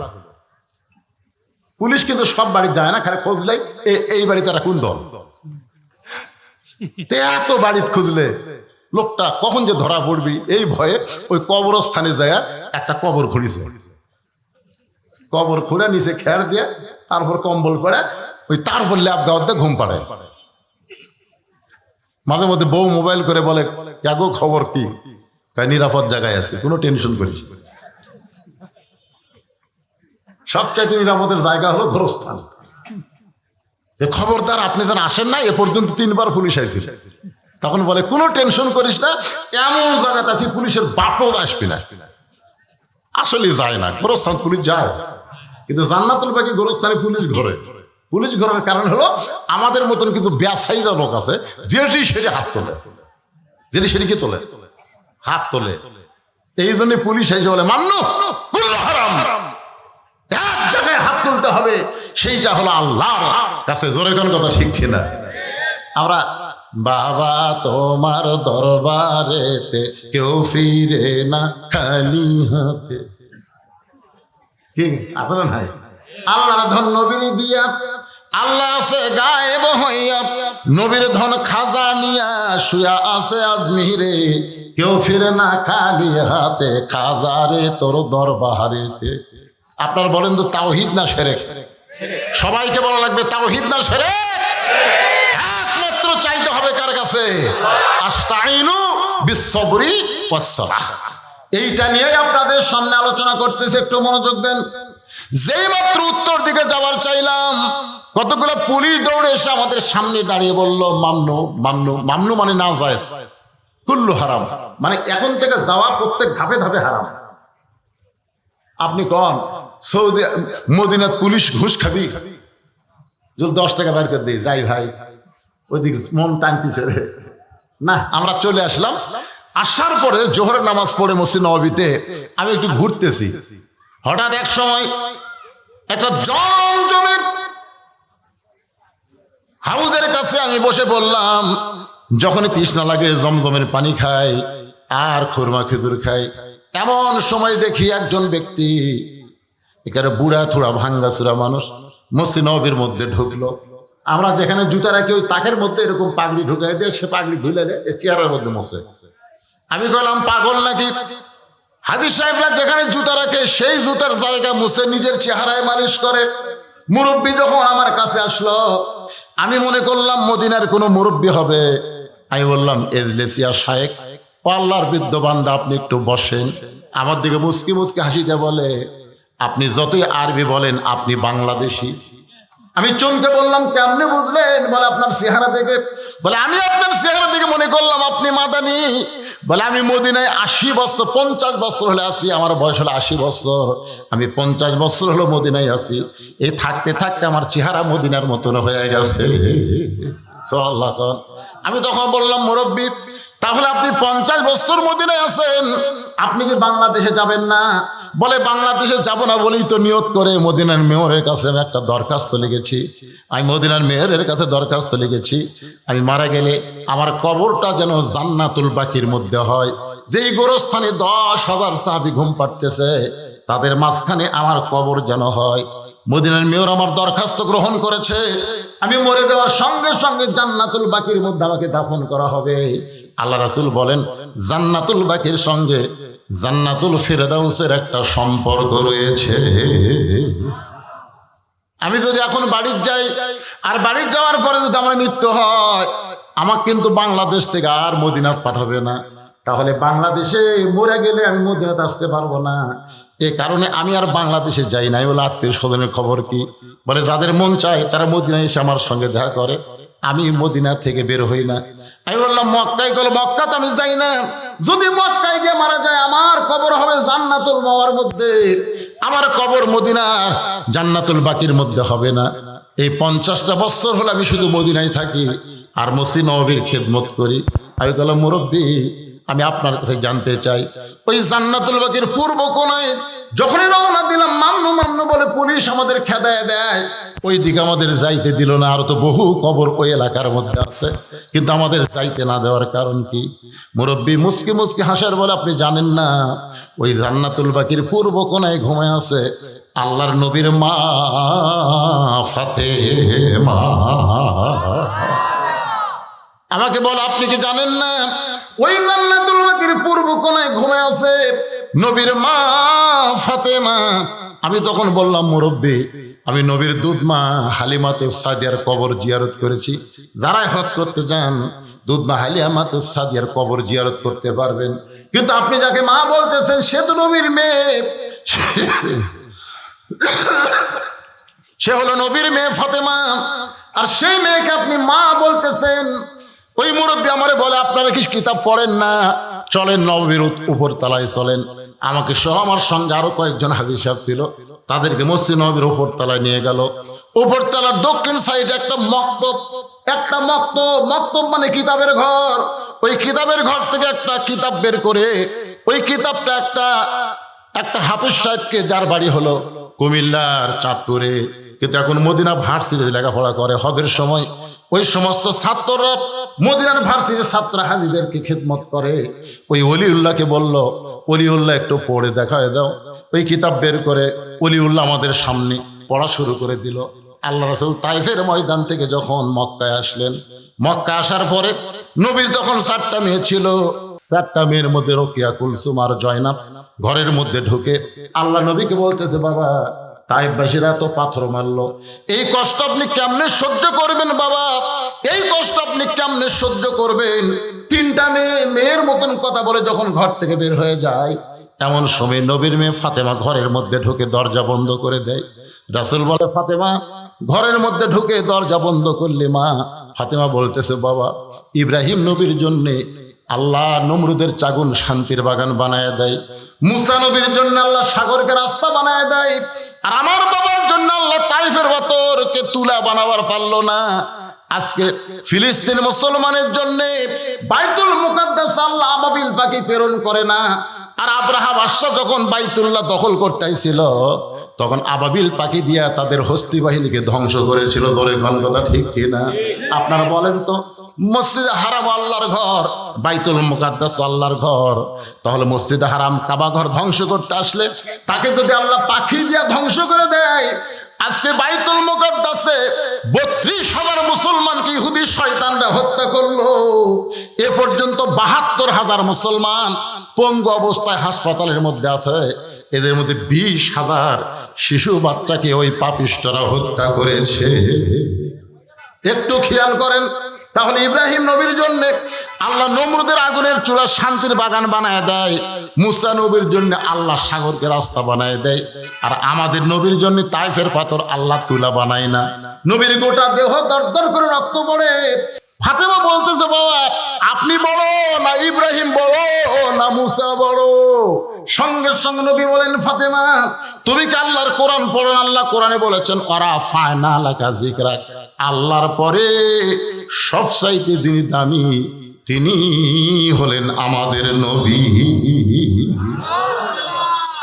পুলিশ কিন্তু সব বাড়ি যায় না, খালি খুঁজলেই এই বাড়িতে তারা কোন দল, এত বাড়িতে খুঁজলে লোকটা কখন যে ধরা পড়বি এই ভয়ে ওই কবরস্থানে যায় একটা কবর খুঁড়িছে। কবর খুঁড়ে নিচে খেয়ার দিয়ে তারপর কম্বল পড়ে ওই তারপর ল্যাব গাওয়াতে ঘুম পাড়ে। মাঝে মধ্যে বউ মোবাইল করে বলে, গো খবর কি? নিরাপদ জায়গায় আছে, কোনো টেনশন করিস। সবচাইতে নিরাপদের জায়গা হলো গোরস্থান। খবরদার আপনি যেন আসেন না, এ পর্যন্ত 3 বার পুলিশ আইছে। তখন বলে কোনো টেনশন করিস না, এমন জায়গাতে আছি পুলিশের বাপও আসবি না। আসলে যায় না, গোরস্থান পুলিশ যায়, কিন্তু জান্নাতুল বাকি গোরস্থানে পুলিশ ঘরে। পুলিশ ঘরের কারণ হলো আমাদের মতন কিন্তু ব্যবসায়ীরা লোক আছে, যেটি সেটি হাত তোলে, যেটি সেটি কি তোলে, হাত তোলে। এই জন্য পুলিশ এসে বলে, মান্নু হারাম, এক জায়গায় হাত তুলতে হবে, সেইটা হলো আল্লাহর কাছে। জোরে কোন কথা ঠিক কিনা? আমরা বাবা তোমার দরবারেতে কেউ ফিরে না খালি হাতে, কি আছে না নাই? আল্লাহর ধন নবীর দিয়া, আল্লাহ আছে গায়েব হইয়া, নবীর ধন খাজা নিয়া শুয়া আছে আজমিরে, কেউ ফিরে না খালি হাতে, খাজারে তোর দরবারেতে। আপনার বলেন তো তাওহীদ না শিরক? সবাইকে বলা লাগবে তাওহীদ না শিরক? একমাত্র চাইতে হবে কার কাছে? আস্তাইনু বিসসবরি ওয়াসসালাহ। এইটা নিয়ে আপনাদের সামনে আলোচনা করতেছে, একটু মনোযোগ দেন। যেই মাত্র উত্তর দিকে যাওয়ার চাইলাম, কতগুলো পুলিশ দৌড়ে এসে আমাদের সামনে দাঁড়িয়ে বলল, মামনু মামনু। মামনু মানে না জায়েজ, কুল্লু হারাম, মানে এখন থেকে যাওয়া প্রত্যেক ধাপে ধাপে হারাম। আপনি কন সৌদি মদিনাত পুলিশ ঘুষ খাবি? যদি 10 টাকা বের করে দিই, যাই ভাই, ওইদিকে মন টানতেছে রে। না, আমরা চলে আসলাম। আসার পরে জোহরের নামাজ পড়ে মসজিদ নববীতে আমি একটু ঘুরতেছি, হঠাৎ এক সময় একটা জমজমের হাউজের কাছে আমি বসে পড়লাম। যখনই তৃষ্ণা লাগে জমজমের পানি খাই আর খুরমা খেজুর খাই। এমন সময় দেখি একজন ব্যক্তি, এখানে বুড়া থোড়া ভাঙ্গাচুরা মানুষ, মসজিদ নববীর মধ্যে ঢুকলো। আমরা যেখানে জুতা রাখি ওই তাকের মধ্যে এরকম পাগড়ি ঢুকাই দিয়ে সে পাগড়ি ধুলে দেয় চেয়ারের মধ্যে মশে। আমি বললাম পাগল নাকি? হাদিস সাহেবরা যেখানে জুতা রাখে সেই জুতার জায়গা মুছে নিজের চেহারায় মালিশ করে। মুরব্বী যখন আমার কাছে আসলো, আমি মনে করলাম মদিনার কোনো মুরব্বী হবে। আমি বললাম, এজলেসিয়া শায়েক, আল্লাহর বিদ্যবান্দা, আপনি একটু বসেন। আমার দিকে মুচকি মুচকি হাসিতে বলে, আপনি যতই আরবি বলেন আপনি বাংলাদেশি। আমি চমকে বললাম, কেমনে বুঝলেন? বলে আপনার চেহারা দেখে। বলে আমি আপনার চেহারা দেখে মনে করলাম আপনি মাদানি। বলে আমি মদিনায় 80 বছর 50 বছর হলে আসি, আমার বয়স হলো 80 বছর, আমি 50 বছর হলো মদিনায় আসি। এই থাকতে থাকতে আমার চেহারা মদিনার মতন হয়ে গেছে। আমি তখন বললাম, মুরব্বী, তাহলে আপনি 50 বছর মদিনায় আছেন, আপনি কি বাংলাদেশে যাবেন না? বলে বাংলাদেশে যাব না বলেই তো নিয়ত করে মদিনার মেয়রের কাছে আমি একটা দরখাস্ত লিখেছি। আমি মদিনার মেয়রের কাছে দরখাস্ত লিখেছি, আমি মারা গেলে আমার কবরটা যেন জান্নাতুল বাকির মধ্যে হয়, যেই গোরস্থানে 10,000 সাহাবী ঘুম পাড়তেছে, তাদের মাঝখানে আমার কবর যেন হয়। মদিনার মেয়র আমার দরখাস্ত গ্রহণ করেছে, আমি মরে যাওয়ার সঙ্গে সঙ্গে জান্নাতুল বাকির মধ্যে আমাকে দাফন করা হবে। আল্লাহ রাসূল বলেন, জান্নাতুল বাকির সঙ্গে জান্নাতুল ফেরদাউসের একটা সম্পর্ক রয়েছে। আমি যদি এখন বাড়ি যাই, আর বাড়ি যাওয়ার পরে যদি আমার মৃত্যু হয়, আমাকে কিন্তু বাংলাদেশ থেকে আর মদিনাত পাঠাবে না। তাহলে বাংলাদেশে মরে গেলে আমি মদিনাতে আসতে পারবো না। এ কারণে আমি আর বাংলাদেশে যাই নাই। বলে আত্মীয় স্বজনের খবর কি? বলে যাদের মন চায় তারা মদিনায় এসে আমার সঙ্গে দেখা করে, আমি মদিনা থেকে বের হই না। আমি বললাম মক্কায় গেল, মক্কা তো আমি যাই না। যদি মক্কায় গিয়ে মারা যায়, আমার কবর হবে জান্নাতুল মাওয়ার মধ্যে, আমার কবর মদিনার জান্নাতুল বাকির মধ্যে হবে না। এই 50টা বছর হলো আমি শুধু মদিনায় থাকি আর মসজিদ নববীর খেদমত করি। আমি বললাম মুরব্বী, আমি আপনার কাছে জানতে চাই, ওই জান্নাতুল বাকির পূর্ব কোণায় যখনই রওনা দিলাম, মান্নু মান্নু বলে পুলিশ আমাদের খেদায় দেয়, ওই দিকে আমাদের যাইতে দিল না। আরো তো বহু কবর ওই এলাকার মধ্যে আছে, কিন্তু আমাদের যাইতে না দেওয়ার কারণ কি? মুরব্বী মুসকি মুসকি হাসার বলে, আপনি জানেন না, ওই জান্নাতুল বাকির পূর্ব কোণায় ঘুমায় আছে আল্লাহর নবীর মা ফাতেমা। আমাকে বল, আপনি কি জানেন না ওই জান্নাতুল বাকির পূর্ব কোণায় ঘুমায় আছে নবীর মা ফাতেমা? আমি তখন বললাম, মুরব্বী, আমি নবীর দুধ মা হালিমাতুস সাদিয়ার কবর জিয়ারত করেছি। যারাই হজ করতে যান, দুধ মা হালিমাতুস সাদিয়ার কবর জিয়ারত করতে পারবেন। কিন্তু আপনি যাকে মা বলতেছেন সে তো নবীর মেয়ে, সে হলো নবীর মেয়ে ফাতেমা, আর সেই মেয়েকে আপনি মা বলতেছেন। ওই মুরব্বী আমারে বলে, আপনারা কি কিতাব পড়েন না? চলেন নববীর উপর তলায় চলেন। আমাকে সহ আমার সঙ্গে আরো কয়েকজন হাজী সাহেব ছিল, তাদেরকে মসজিদ নববীর উপর তলায় নিয়ে গেল। উপর তলার দক্ষিণ সাইডে একটা মক্তব, মক্তব মানে কিতাবের ঘর। ওই কিতাবের ঘর থেকে একটা কিতাব বের করে, ওই কিতাবটা একটা হাফেজ সাহেবকে, যার বাড়ি হলো কুমিল্লার চাঁদপুরে, কিন্তু এখন মদিনা ভার্সিটিতে লেখাপড়া করে। হজের সময় ওই সমস্ত ছাত্ররা মদিনার ভার্সিটির ছাত্র হাজীদেরকে খেদমত করে। ওই অলিউল্লাহকে বলল, অলিউল্লাহ একটু পড়ে দেখায় দাও। ওই কিতাব বের করে অলিউল্লাহ আমাদের সামনে পড়া শুরু করে দিল। আল্লাহ রাসূল তাইফের ময়দান থেকে যখন মক্কায় আসলেন, মক্কায় আসার পরে নবীর তখন 4টা মেয়ে ছিল। 4টা মেয়ের মধ্যে রোকেয়া, কুলসুম আর জয়নাব ঘরের মধ্যে ঢুকে আল্লাহ নবীকে বলতেছে, বাবা, তাইফবাসীরা তো পাথর মারলো, এই কষ্ট আপনি কেমনে সহ্য করবেন বাবা? এই কষ্ট আপনি কেমনে সহ্য করবেন? 3টা মেয়ের মতন কথা বলে যখন ঘর থেকে বের হয়ে যায়, এমন সময় নবীর মেয়ে ফাতেমা ঘরের মধ্যে ঢুকে দরজা বন্ধ করে দেয়। রাসূল বলে, ফাতেমা, ঘরের মধ্যে ঢুকে দরজা বন্ধ করলে মা? ফাতেমা বলতেছে, বাবা, ইব্রাহিম নবীর জন্যে আল্লাহ নমরুদের চাগুন শান্তির বাগান বানায় দেয়, মুসা নবীর জন্য আল্লাহ সাগরকে রাস্তা বানায় দেয়, আর আমার বাবার জন্য আল্লাহ তাইফের পাথরকে তুলা বানাবার পারলো না। আজকে ফিলিস্তিন মুসলমানের জন্য বাইতুল মুকাদ্দাস আল্লাহ আবাবিল পাখি প্রেরণ করে না। আর আব্রাহা বাদশা যখন বাইতুল্লাহ দখল করতে আইছিল, তখন আবাবিল পাখি দিয়া তাদের হস্তি বাহিনীকে ধ্বংস করেছিল। ধরে কোন কথা ঠিক কিনা? আপনারা বলেন তো, মসজিদে হারাম আল্লাহর ঘর, বাইতুল মুকাদ্দাস আল্লাহর ঘর, তাহলে মসজিদে হারাম কাবা ঘর ধ্বংস করতে আসলে তাকে যদি আল্লাহ পাখি দিয়া ধ্বংস করে দেয়, আজকে বাইতুল মুকাদ্দাসে 32,000 মুসলমানকে ইহুদি শয়তানরা হত্যা করলো। এ পর্যন্ত 72,000 মুসলমান পঙ্গু অবস্থায় হাসপাতালের মধ্যে আছে। এদের মধ্যে 20,000 শিশু বাচ্চাকে ওই পাপিষ্ঠরা হত্যা করেছে। একটু খেয়াল করেন। তাহলে ইব্রাহিম নবীর জন্য আল্লাহ নমরুদের আগুনের চুলা শান্তির বাগান বানায় দেয়, মুসা নবীর জন্য আল্লাহ সাগরকে রাস্তা বানায় দেয়, আর আমাদের নবীর জন্য তাইফের পাথর আল্লাহ তুলা বানায় না। নবীর গোটা দেহ দরদর করে রক্ত পড়ে। ফাতেমা বলতেছে, বাবা, আপনি বড় না ইব্রাহিম বড় না মুসা বড়? সঙ্গে সঙ্গে নবী বলেন, ফাতেমা, তুমি কি আল্লাহর কোরআন পড়ো? আল্লাহ কোরআনে বলেছেন, ওরা ফায়না লাকা যিকরাক, আল্লাহর পরে সবচাইতে যিনি দামি তিনি হলেন আমাদের নবী।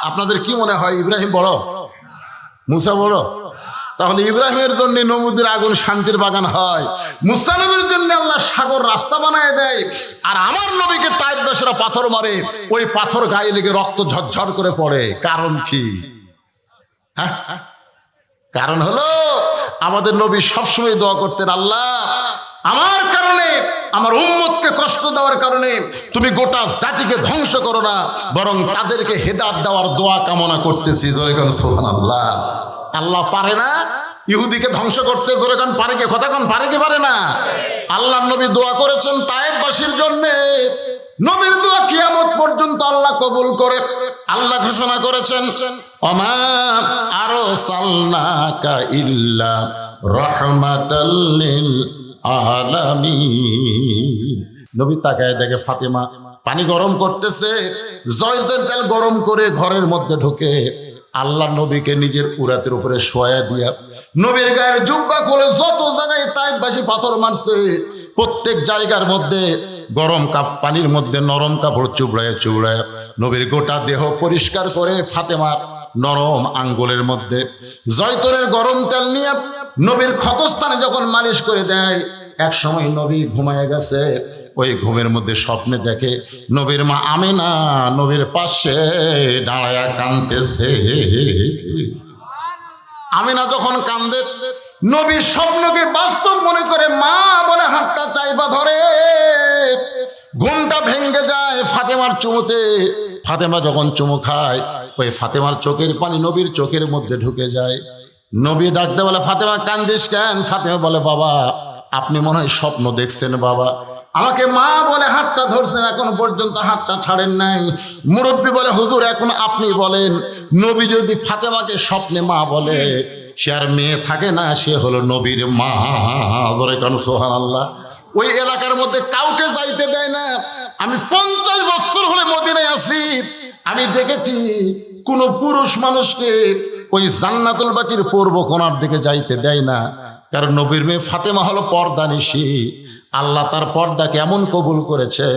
আপনাদের কি মনে হয়, ইব্রাহিম বড়, মুসা বড়? তাহলে ইব্রাহিমের জন্য নমরুদের আগুন শান্তির বাগান হয়, মুসা নবীর জন্য আল্লাহ সাগর রাস্তা বানায় দেয়, আর আমার নবীকে তায়েফবাসীরা পাথর মারে, ওই পাথর গায়ে লেগে রক্ত ঝরঝর করে পড়ে। কারণ কি? হ্যাঁ, কারণ হলো আমাদের নবী সবসময় দোয়া করতেন, আল্লাহ আমার কারণে, আমার উম্মতকে কষ্ট দেওয়ার কারণে তুমি গোটা জাতিকে ধ্বংস করো না, বরং তাদেরকে হেদায়েত দেওয়ার দোয়া কামনা করতেছি। জোরে কোন সুবহানাল্লাহ। আল্লাহ পারে না ইহুদিকে ধ্বংস করতে? জোরে কোন পারে কে? কথা কোন পারে কি পারে না? আল্লাহর নবী দোয়া করেছেন তায়েফবাসীর জন্য, নবীর দোয়া কিয়ামত পর্যন্ত আল্লাহ কবুল করে। আল্লাহ ঘোষণা করেছেন, ওমা আরসালনাকা ইল্লা রাহমাতাল লিল আলামিন। নবী তাকায় দেখে ফাতেমা পানি গরম করতেছে, জয়তুন তেল গরম করে ঘরের মধ্যে ঢুকে আল্লাহ নবীকে নিজের উরাতের উপরে শোয়া দিয়া নবীর গায়ের জুব্বা খুলে যত জায়গায় তায়েফবাসী পাথর মারছে প্রত্যেক জায়গার মধ্যে গরম পানির মধ্যে নরম কাপড় চুবড়ায় চুবড়ায় নবীর গোটা দেহ পরিষ্কার করে ফাতেমার নরম আঙ্গুলের মধ্যে জয়তুনের গরম তেল নিয়ে নবীর ক্ষতস্থানে যখন মালিশ করে দেয়, এক সময় নবী ঘুমায় গেছে, ওই ঘুমের মধ্যে স্বপ্নে দেখে নবীর মা আমিনা নবীর পাশে দাঁড়ায়া কাঁদতেছে। আমিনা যখন কান্দে, নবীর স্বপ্নকে বাস্তব মনে করে মা বলে হাতটা চাইবা ধরে, ঘুমটা ভেঙে যায় ফাতেমার চুমুতে। ফাতেমা যখন চুমু খায়, ওই ফাতেমার চোখের পানি নবীর চোখের মধ্যে ঢুকে যায়। নবী ডাকতে বলে, ফাতেমা কান্দিস কেন? ফাতেমা বলে, বাবা আপনি মনে হয় স্বপ্ন দেখছেন, বাবা আমাকে মা বলে হাতটা ধরছেন, এখন পর্যন্ত হাতটা ছাড়েন নাই। মুরব্বী বলে, হুজুর এখন আপনি বলেন, নবী যদি ফাতেমাকে স্বপ্নে মা বলে, সে আর মেয়ে থাকে না, সে হলো নবীর মা। ধরে কেন সুবহানাল্লাহ। ওই এলাকার মধ্যে কাউকে যাইতে দেয় না। আমি 50 বছর হলে মদিনায় আছি, আমি দেখেছি কোন পুরুষ মানুষকে ওই জান্নাতুল বাকির পূর্ব কোণার দিকে যাইতে দেয় না, কারণ নবীর মেয়ে ফাতেমা হলো পর্দানিশী। আল্লাহ তার পর্দাকে এমন কবুল করেছে,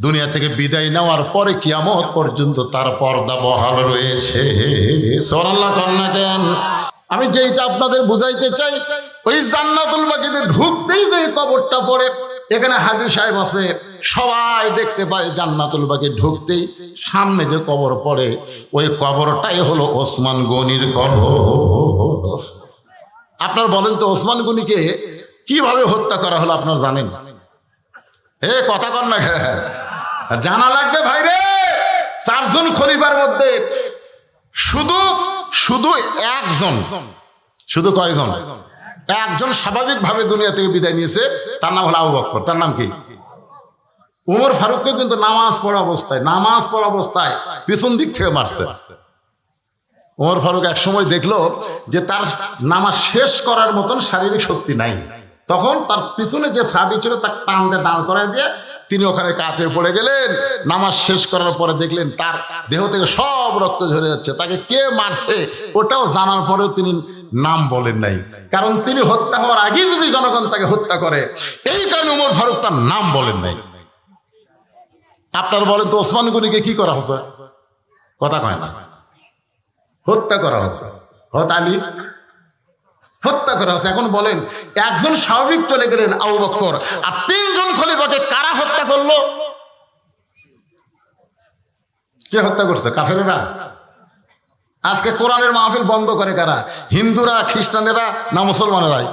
দুনিয়া থেকে বিদায় নেওয়ার পরে কিয়ামত পর্যন্ত তার পর্দা বহাল রয়েছে। সুবহানাল্লাহ কন্যা কেন? আমি যেইটা আপনাদের বুঝাইতে চাই, ওই জান্নাতুল বাকিতে ঢুকতেই যে কবরটা পড়ে, এখানে হাজী সাহেব আছে, সবাই দেখতে পায় জান্নাতুল বাকি ঢুকতেই সামনে যে কবর পড়ে, ওই কবরটাই হলো ওসমান গনির কবর। আপনার বলেন তো, ওসমান গনিকে কিভাবে হত্যা করা হলো আপনারা জানেন? কথা কর না, জানা লাগবে ভাইরে। 4 জন খলিফার মধ্যে শুধু একজন, শুধু কয়জন? একজন স্বাভাবিকভাবে দুনিয়া থেকে বিদায় নিয়েছে, তার নাম হলো আবু বকর। তার নাম কি? উমর ফারুককে কিন্তু নামাজ পড়া অবস্থায় পিছন দিক থেকে মারছে। উমর ফারুক এক সময় দেখলো যে তার নামাজ শেষ করার মতন শারীরিক শক্তি নাই, তখন তার পিছনে যে সাহাবী ছিল তাকে টান দিয়ে দাঁড় করায় দিয়ে তিনি ওখানে কাতে পড়ে গেলেন। নামাজ শেষ করার পরে দেখলেন তার দেহ থেকে সব রক্ত ঝরে যাচ্ছে। তাকে কে মারছে ওটাও জানার পরেও তিনি নাম বলেন নাই, কারণ তিনি হত্যা হওয়ার আগেই যদি জনগণ তাকে হত্যা করে, এই কারণে উমর ফারুক তার নাম বলেন নাই। আপনার বলেন তো, ওসমান গনিকে কি করা হয়েছে? কথা কয় না, হত্যা করা হয়েছে। হত আলী হত্যা করা হয়েছে। এখন বলেন, একজন স্বাভাবিক চলে গেলেন আবু বকর, আর 3 জন খলিফাকে কারা হত্যা করলো? কে হত্যা করছে? কাফেরেরা। আজকে কোরআনের মাহফিল বন্ধ করে কারা? হিন্দুরা, খ্রিস্টানেরা না মুসলমানেরাই?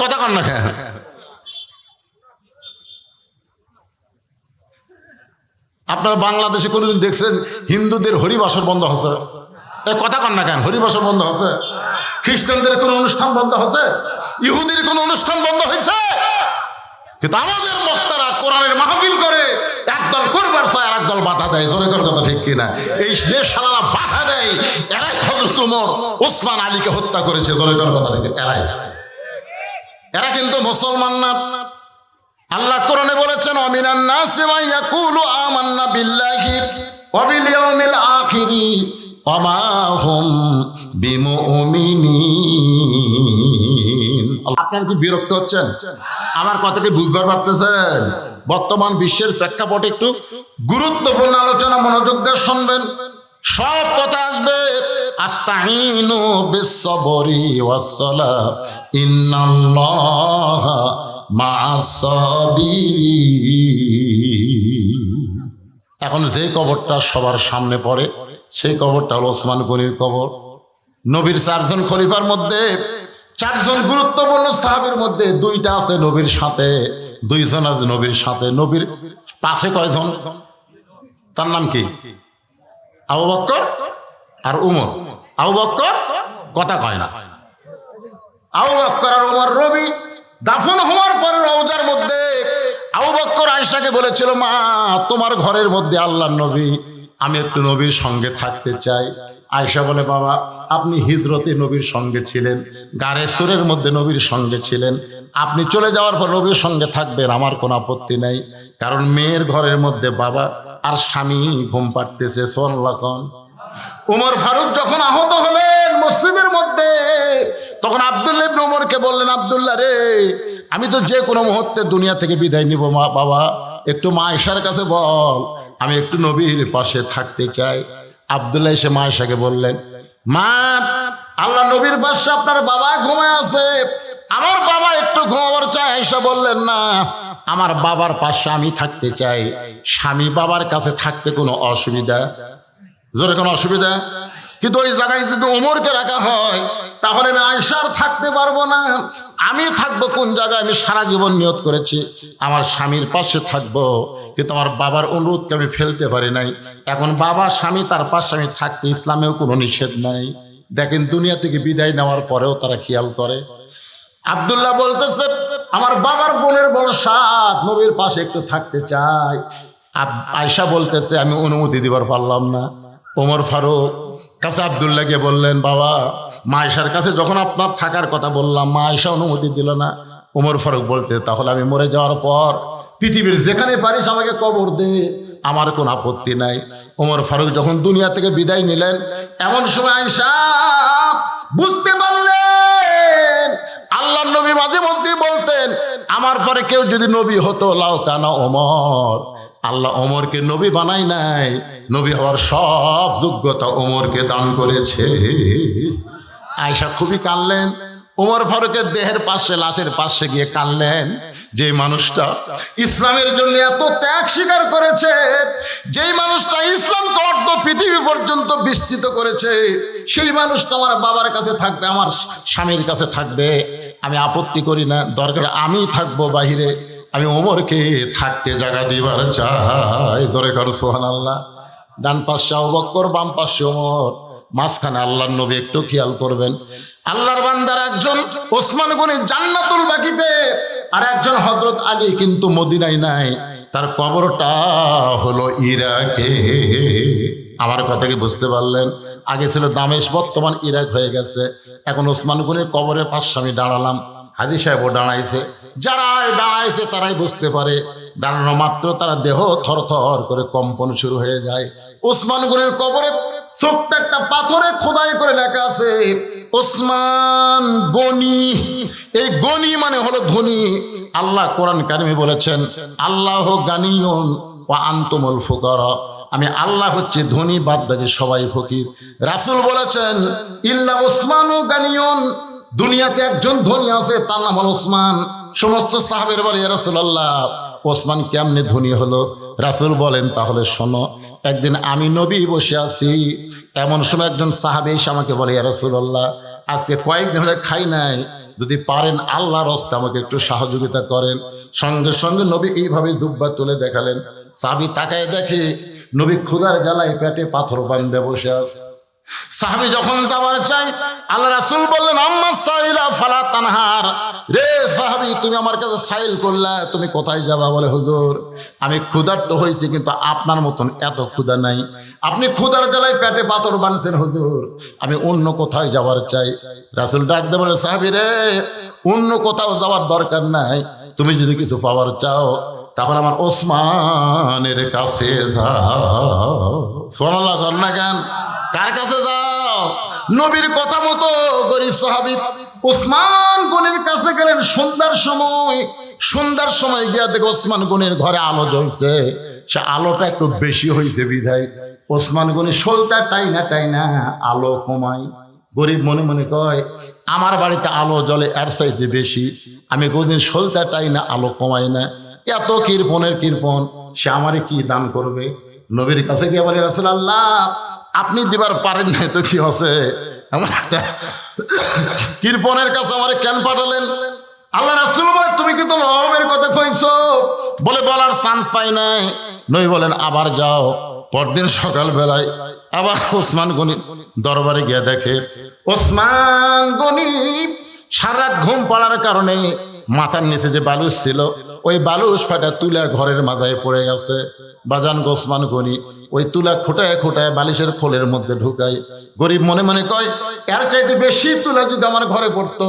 কথা কন না কেন? আপনার বাংলাদেশে কোনোদিন দেখছেন হিন্দুদের হরিবাসর বন্ধ হচ্ছে? কথা কন না কেন? হরিবাসর বন্ধ হচ্ছে? খ্রিস্টানদের কোনো অনুষ্ঠান বন্ধ হচ্ছে? ইহুদির কোনো অনুষ্ঠান বন্ধ হয়েছে? কিন্তু আমাদের বক্তারা কোরআনের মাহফিল করে, একদল করবার চায় আর একদল বাধা দেয়। জোরে কর কথা ঠিক কিনা? এই যে শালারা বাধা দেয়, এরাই হযরত ওমর ওসমান আলীকে হত্যা করেছে। জোরে কর কথা ঠিক, এরা কিন্তু মুসলমান না। আল্লাহ কোরআনে বলেছেন, আমিনান নাসি মান ইয়াকুলু আমান্না বিল্লাহি ওয়া বিল ইয়াউমিল আখিরি ওয়া মা হুম বিমুমিনিন। আপনারা কি বিরক্ত হচ্ছেন? আমার কথা কি বুঝবার পারতেছেন? বর্তমান বিশ্বের প্রেক্ষাপটে একটু গুরুত্বপূর্ণ আলোচনা মনোযোগ দিয়ে শুনবেন। সব কথা আসবে আস্তাইনু বিস-সাবরি ওয়াস-সালাহ ইন্নাল্লাহা মা'আস-সাবিরিন। এখন যে কবরটা সবার সামনে পড়ে সেই কবরটা হলো ওসমান গনির কবর। নবীর 4 জন খলিফার মধ্যে 4 জন গুরুত্বপূর্ণ সাহাবীর মধ্যে 2টা আছে নবীর সাথে, 2 জন আছে নবীর সাথে। নবীর পাশে কয়জন? তার নাম কি? আবু বকর আর উমর। আবু বকর কথা কয় না। আবু বকর আর উমর রবি দাফন হওয়ার পরে রওজার মধ্যে আবু বকর আয়েশাকে বলেছিল, মা তোমার ঘরের মধ্যে আল্লাহর নবী, আমি একটু নবীর সঙ্গে থাকতে চাই। আয়েশা বলে, বাবা আপনি হিজরতে নবীর সঙ্গে ছিলেন, গারে সুরের মধ্যে নবীর সঙ্গে ছিলেন, আপনি চলে যাওয়ার পর নবীর সঙ্গে থাকবেন, আমার কোনো আপত্তি নাই। কারণ মেয়ের ঘরের মধ্যে বাবা আর স্বামী ঘুম পাড়তেছে। সুবহানাল্লাহ। উমর ফারুক যখন আহত হলেন মসজিদের মধ্যে, তখন আব্দুল্লাহ ইবনে উমরকে বললেন, আব্দুল্লাহ রে, আমি তো যে কোনো মুহূর্তে দুনিয়া থেকে বিদায় নিব, মা বাবা একটু মা আয়েশার কাছে বল, আমি একটু নবীর পাশে থাকতে চাই। আব্দুল্লাহ এসে মা আয়েশাকে বললেন, মা আল্লাহ নবীর পাশে আপনার বাবা ঘুমায় আছে, আমার বাবা একটু ঘুমাবার চায়। আয়েশা বললেন, না, আমার বাবার পাশে আমি থাকতে চাই। স্বামী বাবার কাছে থাকতে কোনো অসুবিধা? জোরে কোনো অসুবিধা? কিন্তু ওই জায়গায় যদি ওমরকে রাখা হয় তাহলে আমি আয়েশার থাকতে পারবো না। আমি থাকবো কোন জায়গায়? আমি সারা জীবন নিয়ত করেছি আমার স্বামীর পাশে থাকবো, কিন্তু আমার বাবার অনুরোধকে আমি ফেলতে পারি নাই। এখন বাবা স্বামী তার পাশে আমি থাকতে ইসলামেও কোনো নিষেধ নাই। দেখেন দুনিয়া থেকে বিদায় নেওয়ার পরেও তারা খেয়াল করে। আব্দুল্লাহ বলতেছে, আমার বাবার বোনের বড় সাথ, নবীর পাশে একটু থাকতে চাই। আয়েশা বলতেছে, আমি অনুমতি দিবার পারলাম না। ওমর ফারুক কাছে আব্দুল্লাহকে বললেন, বাবা মা আয়েশার কাছে যখন আপনার থাকার কথা বললাম, মা আয়েশা অনুমতি দিল না। ওমর ফারুক বলতে, তাহলে আমি মরে যাওয়ার পর পৃথিবীর যেখানে পারিস আমাকে কবর দে, আমার কোনো আপত্তি নাই। ওমর ফারুক যখন দুনিয়া থেকে বিদায় নিলেন, এমন সময় আয়েশা বুঝতে পারলেন আল্লাহর নবী মাঝে মধ্যে বলতেন, আমার পরে কেউ যদি নবী হতো লাউ কানা ওমর, আল্লাহ ওমরকে নবী বানাই নাই, নবী হওয়ার সব যোগ্যতা ওমরকে দান করেছে। আয়েশা খুবই কাঁদলেন। ওমর ফারুকের দেহের পাশে, লাশের পাশে গিয়ে কাঁদলেন, যে মানুষটা ইসলামের জন্য এত ত্যাগ স্বীকার করেছে, যেই মানুষটা ইসলামকে অর্ধ পৃথিবী পর্যন্ত বিস্তৃত করেছে, সেই মানুষটা আমার বাবার কাছে থাকবে, আমার স্বামীর কাছে থাকবে, আমি আপত্তি করি না। দরকার আমি থাকবো বাহিরে, আমি ওমরকে থাকতে জায়গা দিবার চাই। ধরে কর সুবহানাল্লাহ। ডান পাশে আবু বকর, বাম পাশে ওমর, মাঝখানে আল্লাহর নবী। একটু খেয়াল করবেন, আল্লাহর বান্দার একজন ওসমান গনি জান্নাতুল বাকিতে, আর একজন হযরত আলী কিন্তু মদিনায় নাই, তার কবরটা হলো ইরাকে। আমার কথা কি বুঝতে পারলেন? আগে ছিল দামেশ, বর্তমান ইরাক হয়ে গেছে। এখন ওসমান গনির কবরের পাশে আমি দাঁড়ালাম, হাজী সাহেবও দাঁড়াইছে। যারা দাঁড়াইছে তারাই বুঝতে পারে, দাঁড়ানো মাত্র তারা দেহ থরথর করে কম্পন শুরু হয়ে যায়। ওসমান গনির কবরে ছোট্ট একটা পাথরে খোদাই করে লেখা আছে ওসমান গনি। এই গনি মানে হলো ধনী। আল্লাহ কোরআন কারিমে বলেছেন, আল্লাহ গানিয়ুন ওয়া আনতুমুল ফুকারা, আমি আল্লাহ হচ্ছে ধনী, বাদ বাকি সবাই ফকির। রাসূল বলেছেন, ইল্লা ওসমানু গানিয়ুন, দুনিয়াতে একজন ধনী আছে, তার নাম হলো ওসমান। সমস্ত সাহাবীরা বলে, ইয়া রাসূলুল্লাহ ওসমান কেমনে ধনী হলো? রাসূল বলেন, তাহলে শোনো। একদিন আমি নবী বসে আছি, এমন সময় একজন সাহাবী এসে আমাকে বলে, ইয়া রাসূলুল্লাহ আজকে কয়েকদিন হলে খাই নাই, যদি পারেন আল্লাহর রাস্তায় আমাকে একটু সহযোগিতা করেন। সঙ্গে সঙ্গে নবী এইভাবে জুব্বা তুলে দেখালেন। সাহাবী তাকায় দেখে নবী ক্ষুধার জ্বালায় পেটে পাথর বাঁধে বসে আছে। সাহাবী যখন যাবার চাই, আল্লাহ রাসূল বললেন, আম্মা সাইলা ফালা তানহার, রে সাহাবী তুমি আমার কাছে সাইল করলা, তুমি কোথায় যাবা? বলে, হুজুর আমি ক্ষুধার্ত হয়েছি, কিন্তু আপনার মতন এত ক্ষুধা নাই। আপনি ক্ষুধার জ্বালায় পেটে পাথর বাঁধছেন হুজুর, আমি অন্য কোথায় যাবার চাই। রাসূল ডাক দিয়ে বলে, সাহাবী রে, অন্য কোথাও যাওয়ার দরকার নাই, তুমি যদি কিছু পাওয়ার চাও তখন আমার ওসমানের কাছে যাও। সুবহানাল্লাহ কর না কেন? কার কাছে যাও? নবীর কথা মতো গরিব সাহাবী ওসমান গনির কাছে গেলেন সন্ধ্যার সময়। সন্ধ্যার সময় গিয়া দেখো ওসমান গনির ঘরে আলো জ্বলছে। সে আলোটা একটু বেশি হয়েছে বিধায় ওসমান গনি সলতা টাইনা টাইনা আলো কমায়। গরিব মনে মনে কয় আমার বাড়িতে আলো জ্বলে এর চাইতে বেশি, আমি কোনদিন সলতা টাইনা আলো কমাই না, এত কৃপণের কৃপণ, সে আমারে কি দান করবে? নবীর কাছে গিয়ে বলে রাসূলুল্লাহ আপনি দিবার পারেন না তো কি হচ্ছে, এমন একটা কৃপণের কাছে আমারে কেন পাঠালেন? আল্লাহ রাসূল বলে তুমি কি তোমার অভাবের কথা কইছো? বলে বলার চান্স পাই নাই। নবী বলেন আবার যাও। পরদিন সকালবেলায় আবার ওসমান গনি দরবারে গিয়ে দেখে ওসমান গনি সারা ঘুম পড়ার কারণে মাথার নিচে যে বালুস ছিল ওই বালুস ফাটা তুলা ঘরের মাথায় পড়ে গেছে। বাজান ওসমান গনি ওই তুলা খোটায় খোটায় বালিশের খোলের মধ্যে ঢুকাই। গরিব মনে মনে কয় এর চাইতে বেশি তুলা যদি আমার ঘরে পড়তো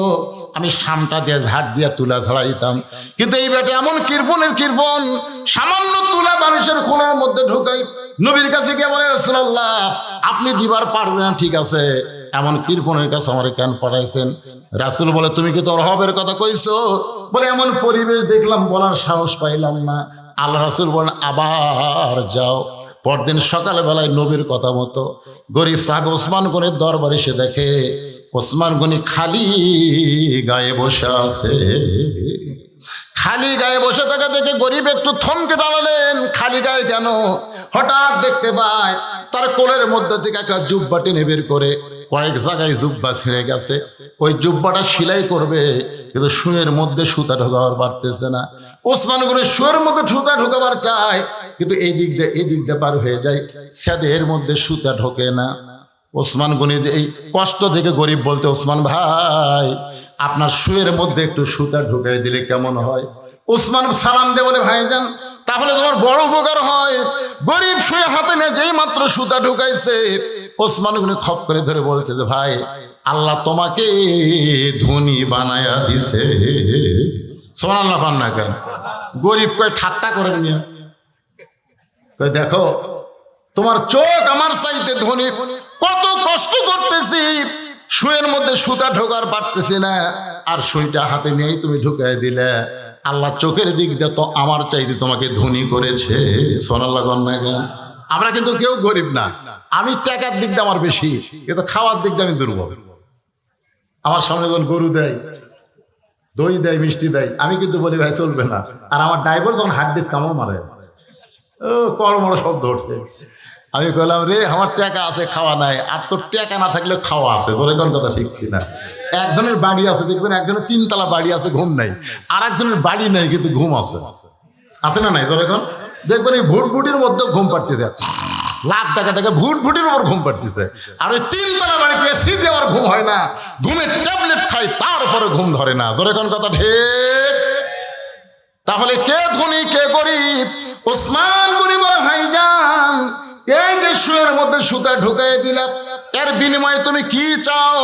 আমি সামটা দিয়ে ঝাড় দিয়ে তুলা ঝাড়াইতাম, কিন্তু এই বেটা এমন কৃপণের কৃপণ, সামান্য তুলা বালিশের খোলের মধ্যে ঢুকাই। নবীর কাছে গিয়ে বলে রাসূলুল্লাহ আপনি দিবার পারবেন না, ঠিক আছে, এমন কৃপণের কাছে আমার কেন পাঠাইছেন? রাসূল বলে তুমি কি তোর অভাবের কথা কইছো? বলে এমন পরিবেশ দেখলাম বলার সাহস পাইলাম না। আল্লাহ রাসূল বলেন আবার যাও। পরদিন সকালবেলায় নবীর কথা মতো গরিব সাহেব ওসমান গনির দরবারে এসে দেখে ওসমান গনি খালি গায়ে বসে আছে। খালি গায়ে বসে থাকা দেখে গরিব একটু থমকে দাঁড়ালেন, খালি গায়ে কেন? হঠাৎ দেখতে পায় তার কোলের মধ্যে থেকে একটা জুব্বা টেনে বের করে কয়েক জায়গায় জুব্বা ছিঁড়ে গেছে, ওই জুব্বাটা সেলাই করবে, কিন্তু শুয়ের মধ্যে সুতা ঢোকাবার পারতেছে না। ওসমান গনি শুয়ের মধ্যে সুতা ঢোকাবার চায়, কিন্তু এই দিক দিয়ে পার হয়ে যায়, স্যাদের মধ্যে সুতা ঢোকে না। ওসমান গনি এই কষ্ট দেখে গরিব বলতে ওসমান ভাই আপনার শুয়ের মধ্যে একটু সুতা ঢুকাই দিলে কেমন হয়? ওসমান সালাম দে বলে ভাইজান তাহলে তোমার বড় উপকার হয়। গরিব শুয়ে হাতে নিয়ে যেই মাত্র সুতা ঢুকাইছে ওসমান গনি খপ করে ধরে বলছে যে ভাই আল্লাহ তোমাকে ধনী বানায়া দিছে। সুবহানাল্লাহ না কেন? গরিব কয় ঠাট্টা করে নিয়ে কয় দেখো তোমার চোখ আমার চাইতে ধনী, কত কষ্ট করতেছি শুয়ের মধ্যে সুতা ঢোকার পারতেছি না, আর সুইটা হাতে নিয়েই তুমি ঢুকাই দিলে। আল্লাহ চোখের দিক দিয়ে তো আমার চাইতে তোমাকে ধনী করেছে। সুবহানাল্লাহ না কেন? আমরা কিন্তু কেউ গরিব না, আমি টাকার দিক দিয়ে আমার বেশি, কিন্তু খাওয়ার দিক দিয়ে আমি দুর্বল। আমার সামনে যখন গরু দেয়, দই দেয়, মিষ্টি দেয়, আমি কিন্তু বলি ভাই চলবে না, আর আমার ড্রাইভার যখন হাত দিয়ে কামড় মারে ও কড়মড় শব্দ ওঠে। আমি বললাম রে আমার টাকা আছে খাওয়া নাই, আর তোর টাকা না থাকলে খাওয়া আছে, তোর কোন কথা ঠিক কিনা? একজনের বাড়ি আছে দেখবেন, একজনের 3 তলা বাড়ি আছে ঘুম নাই, আর একজনের বাড়ি নাই কিন্তু ঘুম আছে, আছে না নাই? তোর এখন দেখবেন এই ভুটভুটির মধ্যেও ঘুম পাড়তেছে, লাখ টাকা টাকা ভুটভুটির উপর ঘুম পাড়তেছে, আর ওই 3 তলা বাড়িতে এসি দেওয়ার ঘুম হয় না, ঘুমের ট্যাবলেট খাই তারপরে ঘুম ধরে না। তোর এখন কথা ঠিক? তাহলে কে ধনী কে গরিব? ওসমান গনি বলে ভাইজান এই যে শুয়ের মধ্যে সুতা ঢুকাই দিলাম, এর বিনিময়ে তুমি কি চাও?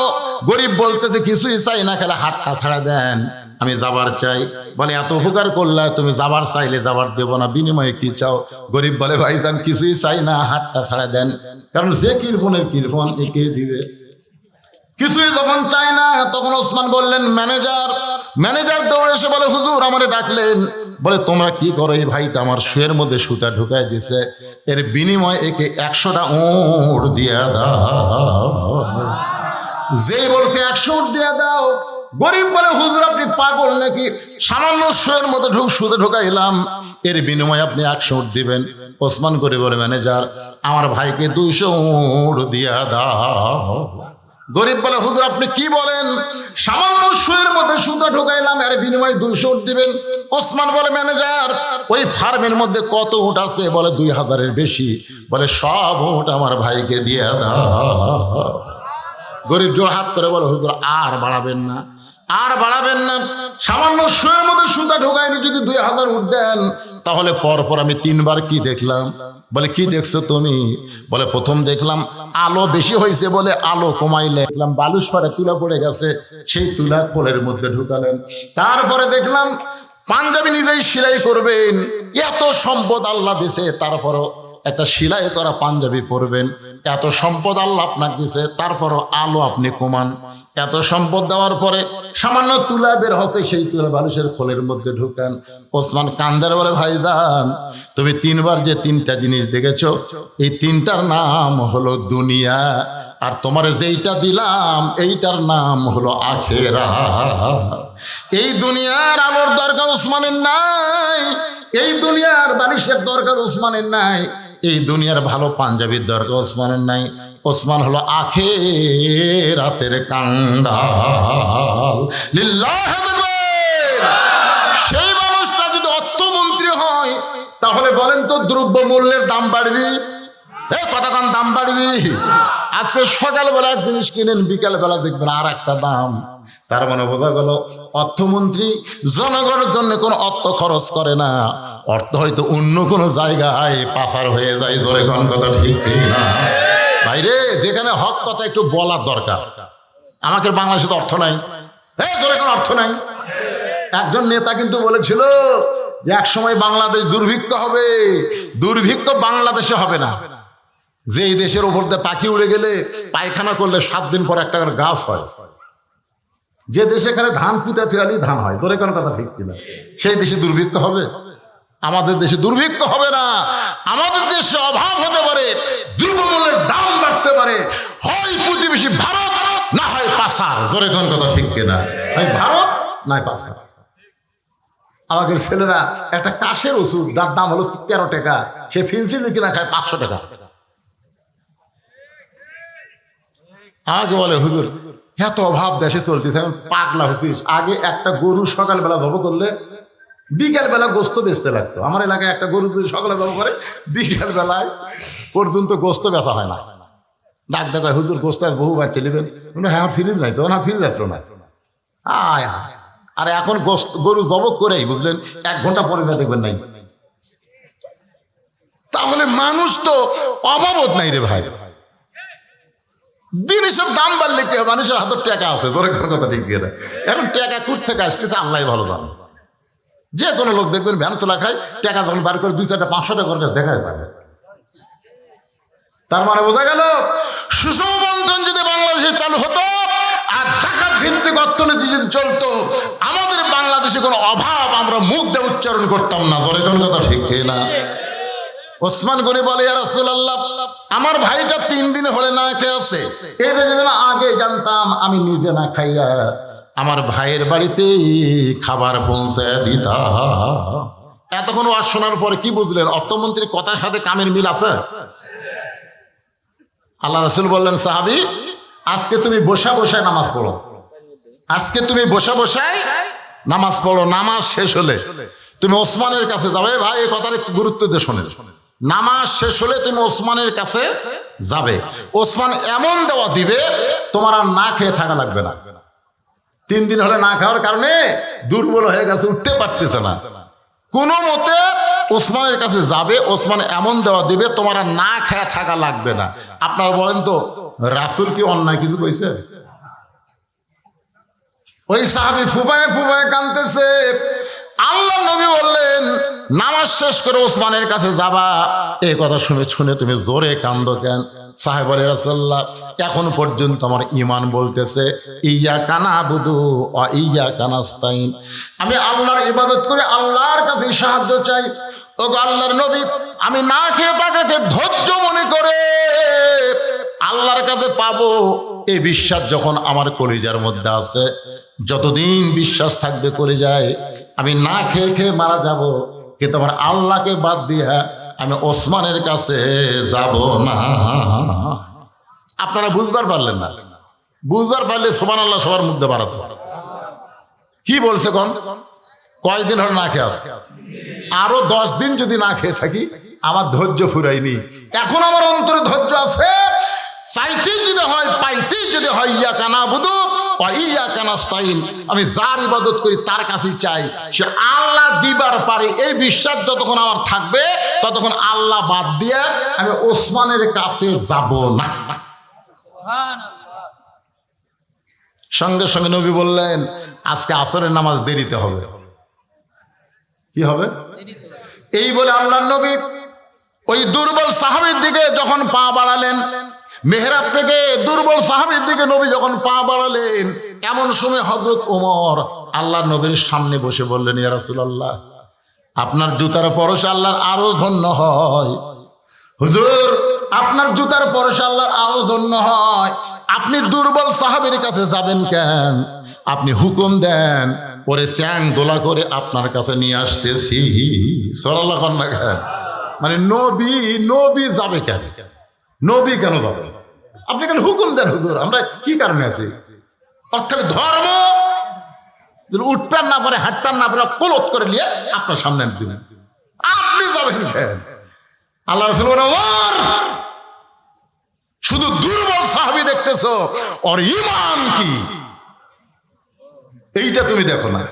গরিব বলতেছে কিছুই চাই না, খেলে হাতটা ছাড়া দেন, আমি যাবার চাই। বলে এত উপকার করলে তুমি যাবার চাইলে যাবার দেব না, বিনিময়ে কি চাও? গরিব বলে ভাইজান কিছুই চাই না, হাতটা ছাড়া দেন, কারণ যে কৃপণের কৃপণ একে দিবে। কিছুই যখন চায় না তখন ওসমান বললেন ম্যানেজার দৌড়ে এসে বলে হুজুর আমারে ডাকলেন। বলে তোমরা কি করো? এই ভাইটা আমার শুয়ের মধ্যে সুতা ঢুকাই দিছে, এর বিনিময়ে একে 100টা উট দিয়ে দাও। যেই বলছে 100 উট দিয়ে দাও, গরিব বলে হুজুর আপনি পাগল নাকি? সামান্য শুয়ের মধ্যে সুতা ঢুকাইলাম, এর বিনিময়ে আপনি 100 উট দিবেন? ওসমান করে বলে ম্যানেজার আমার ভাইকে 200 উট দিয়ে দাও। গরিব বলে হুজুর আপনি কি বলেন? সামান্য শুয়ের মধ্যে সুতা ঢুকাইলাম, এর বিনিময়ে 200 উট দিবেন? ওসমান বলে ম্যানেজার ওই ফার্মের মধ্যে কত উট আছে? বলে 2000-এর বেশি। বলে সব উট আমার ভাইকে দিয়ে দাও। গরিব জোর হাত করে বলে হুজুর আর বাড়াবেন না, আর বাড়াবেন না, সামান্য শুয়ের মধ্যে সুতা ঢুকাইনি যদি 2000 উট দেন তাহলে পরপর আমি 3 বার কি দেখলাম? বলে কি দেখছো তুমি? বলে প্রথম দেখলাম আলো বেশি হয়েছে বলে আলো কমাইলে, দেখলাম বালুস পাড়ে তুলা পড়ে গেছে, সেই তুলা কোলের মধ্যে ঢুকালেন। তারপরে দেখলাম পাঞ্জাবি নিজেই সেলাই করবেন, এত সম্পদ আল্লাহ দিছে, তারপরও একটা সেলাই করা পাঞ্জাবি পরবেন। এত সম্পদ আল্লাহ আপনাকে দিয়েছে, তারপরও আলো আপনি কমান। এত সম্পদ দেওয়ার পরে সামান্য তুলা বের হতে সেই তুলা বালিশের খোলের মধ্যে ঢুকান। ওসমান কান্দের বলে, ভাইজান তুমি 3 বার যে 3টা জিনিস দেখেছো, এই 3টার নাম হলো দুনিয়া, আর তোমার যেইটা দিলাম এইটার নাম হলো আখেরা। এই দুনিয়ার আলোর দরকার ওসমানের নাই, এই দুনিয়ার বালিশের দরকার ওসমানের নাই, এই দুনিয়ার ভালো পাঞ্জাবির দরকার ওসমানের নাই। ওসমান হলো আখেরাতের কান্দাল। লিল্লাহি তাকবীর। সেই মানুষটা যদি অর্থমন্ত্রী হয় তাহলে বলেন তো দ্রব্য মূল্যের দাম বাড়বে? কতক্ষণ দাম বাড়বি? আজকে সকালবেলা এক জিনিস কিনেন, বিকালবেলা দেখবেন আর একটা দাম। তার মানে বোঝা গেল অর্থমন্ত্রী জনগণের জন্য কোনো অর্থ খরচ করে না, অর্থ হয়তো অন্য কোনো জায়গায় পাচার হয়ে যায়। জোরে কোন কথা ঠিক না ভাইরে? যেখানে হক কথা একটু বলার দরকার। আমাদের বাংলাদেশে তো অর্থ নাই, জোরে কোন অর্থ নাই। একজন নেতা কিন্তু বলেছিল যে এক সময় বাংলাদেশ দুর্ভিক্ষ হবে। দুর্ভিক্ষ বাংলাদেশে হবে না, যে এই দেশের উপর দিয়ে পাখি উড়ে গেলে পায়খানা করলে 7 দিন পর একটা করে গাছ হয়। যে দেশে এখানে ধান পুঁতে থুয়ালি ধান হয়, তোর কোনো কথা ঠিক কিনা? সেই দেশে দুর্ভিক্ষ হবে? আমাদের দেশে দুর্ভিক্ষ হবে না। আমাদের দেশে অভাব হতে পারে, দ্রব্যমূল্যের দাম বাড়তে পারে, হয় প্রতিবেশী ভারত না হয় পাচার। তোর কোন কথা ঠিক কিনা? হয় ভারত নয় পাচার। আমাদের ছেলেরা একটা কাশের ওষুধ, যার দাম হলো 13 টাকা, সে ফিনসিল কিনা খায় 500 টাকা। আমাকে বলে, হুজুর এত অভাব দেশে চলতেছে, এখন পাগলা হচ্ছিস। আগে একটা গরু সকালবেলা জব করলে বিকেলবেলা গোস্ত বেচতে লাগতো। আমার এলাকায় একটা গরু যদি সকালে জব করে, বিকেল বেলায় পর্যন্ত গোস্ত বেচা হয় না। ডাক দেখায়, হুজুর গোস্ত আর বহু বাচ্চা নেবেন? হ্যাঁ, ফ্রিজ নাই তো। না, ফ্রিজ আসলো না। আয় আর এখন গরু জবক করেই বুঝলেন 1 ঘন্টা পরে যা দেখবেন নাই। তাহলে মানুষ তো অভাবত নাই রে ভাই। জিনিসের দাম বাড়লে কি মানুষের হাতে টাকা আছে? তোর কথা ঠিক কিনা? এখন টাকা কুট থেকে আসতেছে আল্লাহ ভালো জানে। যে কোনো লোক দেখবেন ভ্যান চলা খায়, টাকা যখন বার করে 2-4টা 500 টাকা করে দেখা যায়। তার মানে বোঝা গেল সুষম বন্টন যদি বাংলাদেশে চালু হতো আর ডাকাত ভিত্তিক অর্থনীতি যদি চলতো, আমাদের বাংলাদেশে কোনো অভাব আমরা মুখ দিয়ে উচ্চারণ করতাম না। তোর কোন কথা ঠিক না? ওসমান গনি বলে, ইয়া রাসূলুল্লাহ, আমার ভাইটা 3 দিন হলে না খেয়ে আছে। এটা যদি আমি আগে জানতাম, আমি নিজে না খাইয়া আমার ভাইয়ের বাড়িতে খাবার পৌঁছে দিতাম। এতক্ষণ ওয়াজ শোনার পরে কি বুঝলেন? অর্থমন্ত্রীর কথার সাথে কামের মিল আছে? আল্লাহ রাসূল বললেন, সাহাবী আজকে তুমি বসা বসায় নামাজ পড়ো। আজকে তুমি বসা বসায় নামাজ পড়ো। নামাজ শেষ হলে তুমি ওসমানের কাছে যাবে। ভাই এই কথার একটু গুরুত্ব দিয়ে শোনেন। নামাজ শেষ হলে তুমি ওসমানের কাছে যাবে। ওসমান এমন দেওয়া দিবে তোমার আর না খেয়ে থাকা লাগবে না। 3 দিন হলে না খাওয়ার কারণে দুর্বল হয়ে গেছে, উঠতে পারতেছে না। কোনো মতে ওসমানের কাছে যাবে, ওসমান এমন দেওয়া দিবে তোমার আর না খেয়ে থাকা লাগবে না। আপনারা বলেন তো, রাসূল কি অন্যায় কিছু কইছে? ওই সাহাবী ফুপায়ে ফুপায়ে কাঁদতেছে। আল্লাহ নবী বললেন, নামাজ শেষ করে ওসমানের কাছে যাবা। এই কথা শুনে শুনে তুমি জোরে কান্দো কেন? সাহেব বলে, রাসূলুল্লাহ এখন পর্যন্ত আমার ঈমান বলতেছে ইয়্যাকা না'বুদু ওয়া ইয়্যাকা নাস্তাইন। আমি আল্লাহর ইবাদত করে আল্লাহর কাছে সাহায্য চাই। ও আল্লাহর নবী, আমি না খেয়ে থাকাকে ধৈর্য মনে করে আল্লাহর কাছে পাবো, এই বিশ্বাস যখন আমার কলিজার মধ্যে আছে, যতদিন বিশ্বাস থাকবে কলিজায়, আমি না খেয়ে খেয়ে মারা যাব, কিন্তু আমার আল্লাহকে বাদ দিয়া আমি ওসমানের কাছে যাব না। আপনারা বুঝবার পারলেন না? বুঝবার পারলে সুবহানাল্লাহ সবার মধ্যে বাড়াতো। কি বলছে কোন? কয়দিন হল না খেয়ে আছে? আরো 10 দিন যদি না খেয়ে থাকি, আমার ধৈর্য ফুরাইনি। এখন আমার অন্তরে ধৈর্য আছে। চাইতেই যদি হয়, পাইতেই যদি হয়, ইয়্যাকা না'বুদু ওয়া ইয়্যাকা নাস্তাইন, আমি যার ইবাদত করি তার কাছেই চাই, সে আল্লাহ দিবার পারে। এই বিশ্বাস যতক্ষণ আমার থাকবে, ততক্ষণ আল্লাহ বাদ দিয়ে আমি ওসমানের কাছে যাব না। সঙ্গে সঙ্গে নবী বললেন, আজকে আসরের নামাজ দেরিতে হবে। কি হবে? এই বলে আল্লাহর নবী ওই দুর্বল সাহাবীর দিকে যখন পা বাড়ালেন, মেহরাব থেকে দুর্বল সাহাবীর দিকে নবী যখন পা বাড়ালেন, এমন সময় হযরত ওমর আল্লাহর নবীর সামনে বসে বললেন, ইয়া রাসূলুল্লাহ, আপনার জুতার পরশে আল্লাহর আরো ধন্য হয়। হুজুর, আপনার জুতার পরশে আল্লাহর আরো ধন্য হয়। আপনি দুর্বল সাহাবীর কাছে যাবেন কেন? আপনি হুকুম দেন, পরে চ্যাং দোলা করে আপনার কাছে নিয়ে আসতেছি। সাল্লাল্লাহু আলাইহি ওয়াসাল্লাম। মানে নবী যাবে কেন? নবী কেন যাবে? আপনি কেন হুকুম দেন? হুজুর, আমরা কি কারণে আছি? অর্থাৎ ধর্ম উঠবেন না পারে, হাঁটবেন না পারে, কলত করে নিয়ে আপনার সামনে দিবেন, আপনি যাবেন কেন? আল্লাহ রাসূল বলেন, ওমর, শুধু দুর্বল সাহাবী দেখতেছো, ওর ঈমান কি এইটা তুমি দেখো না।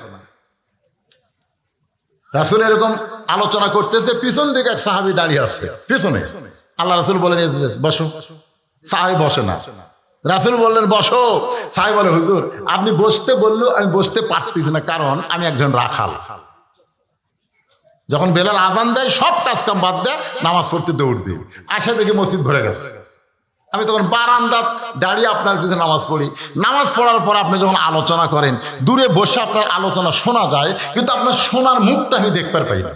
রাসূল এরকম আলোচনা করতেছে, পিছন দিকে এক সাহাবী দাঁড়িয়ে আছে পিছনে। আল্লাহ রাসূল বলেন, বসো। সাহাবী বসে না। রাসূল বললেন, বসো। সাহাবী বলে, হুজুর, আপনি বসতে বললো আমি বসতে পারতেছি না, কারণ আমি একজন রাখাল। যখন বেলাল আযান দেয় সব কাজ কাম বাদ দেয়, নামাজ পড়তে দৌড় দিই। আসা দেখি মসজিদ ভরে গেছে। আমি তখন বারান্দাত দাঁড়িয়ে আপনার পিছনে নামাজ পড়ি। নামাজ পড়ার পর আপনি যখন আলোচনা করেন, দূরে বসে আপনার আলোচনা শোনা যায়, কিন্তু আপনার শোনার মুখটা আমি দেখতে পাই না।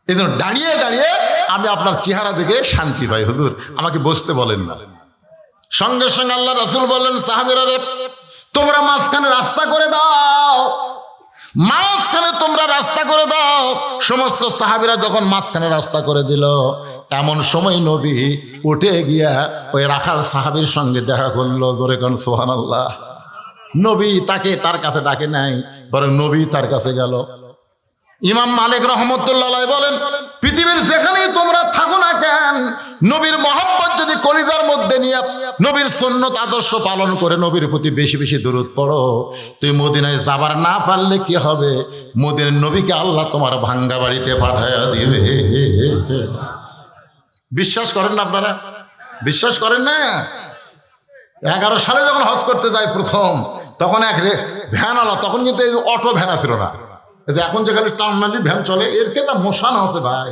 এই জন্য দাঁড়িয়ে দাঁড়িয়ে আমি আপনার চেহারা দেখে শান্তি পাই। হুজুর, আমাকে বসতে বলেন না। সঙ্গে সঙ্গে আল্লাহ রাসূল বললেন, সাহাবীরা রে, তোমরা মাঝখানে রাস্তা করে দাও, মাঝখানে তোমরা রাস্তা করে দাও। সমস্ত সাহাবীরা যখন মাঝখানে রাস্তা করে দিল, এমন সময় নবী উঠে গিয়া ওই রাখাল সাহাবীর সঙ্গে দেখা করলো। জোরে কোন সুবহানাল্লাহ। নবী তাকে তার কাছে ডাকে নাই, বরং নবী তার কাছে গেল। ইমাম মালিক রহমতুল্লাহ আলাইহি বলেন, পৃথিবীর যেখানেই তোমরা থাকো না কেন, নবীর মহব্বত যদি কলিজার মধ্যে নিয়ে নবীর সুন্নত আদর্শ পালন করে নবীর প্রতি বেশি বেশি দরুদ পড়ো, তুই মদিনায় যাবার না পারলে কি হবে? মদিনার নবীকে আল্লাহ তোমার ভাঙ্গা বাড়িতে পাঠায়া দিবে। বিশ্বাস করেন না আপনারা? বিশ্বাস করেন না? 11 সালে যখন হজ করতে যাই প্রথম, তখন এক ভ্যান আলা, তখন কিন্তু এই অটো ভ্যান ছিল না। এখন যে খালি টার্নালি ভ্যান চলে, এর কে তা মশান আছে ভাই।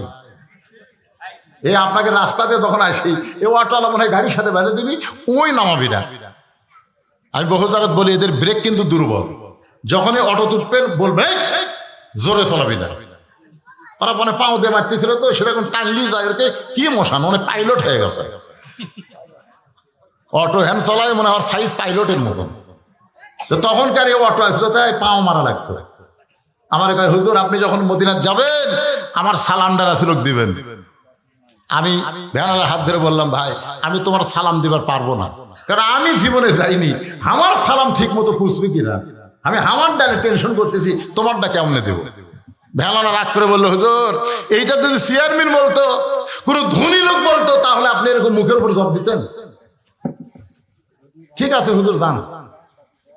এই আপনাকে রাস্তা দিয়ে যখন আসি, এ অটোওয়ালা মনে হয় গাড়ির সাথে বেঁধে দিবি, ওই নামাবি না। আমি বহু জায়গায় বলি, এদের ব্রেক কিন্তু দুর্বল। যখনই অটো তুটবেন বলবে জোরে চলাবি না। ওরা মানে পাও দিয়ে মারতেছিল তো, সেটা এখন টানলি যায়, ওরকে কি মশান, মানে পাইলট হয়ে গেছে। অটো ভ্যান চলায় মনে হয় সাইজ পাইলটের মতন। তো তখনকার এই অটো আসলো, তাই পাও মারা লাগতো। আমার কয়, হুজুর, আপনি যখন মদিনাত যাবেন আমার সালামটা রাসূলকে দিবেন। আমি ভ্যানালার হাত ধরে বললাম, ভাই, আমি তোমার সালাম দিবার পারবো না, কারণ আমি জীবনে যাইনি, আমার সালাম ঠিক মতো পুষবে কিনা। আমি আমার ডালে টেনশন করতেছি, তোমারটা কেমনে দেবো? ভ্যানালা রাগ করে বললো, হুজুর, এইটা যদি চেয়ারম্যান বলতো, কোনো ধনী লোক বলতো, তাহলে আপনি এরকম মুখের উপর জবাব দিতেন। ঠিক আছে হুজুর, যান।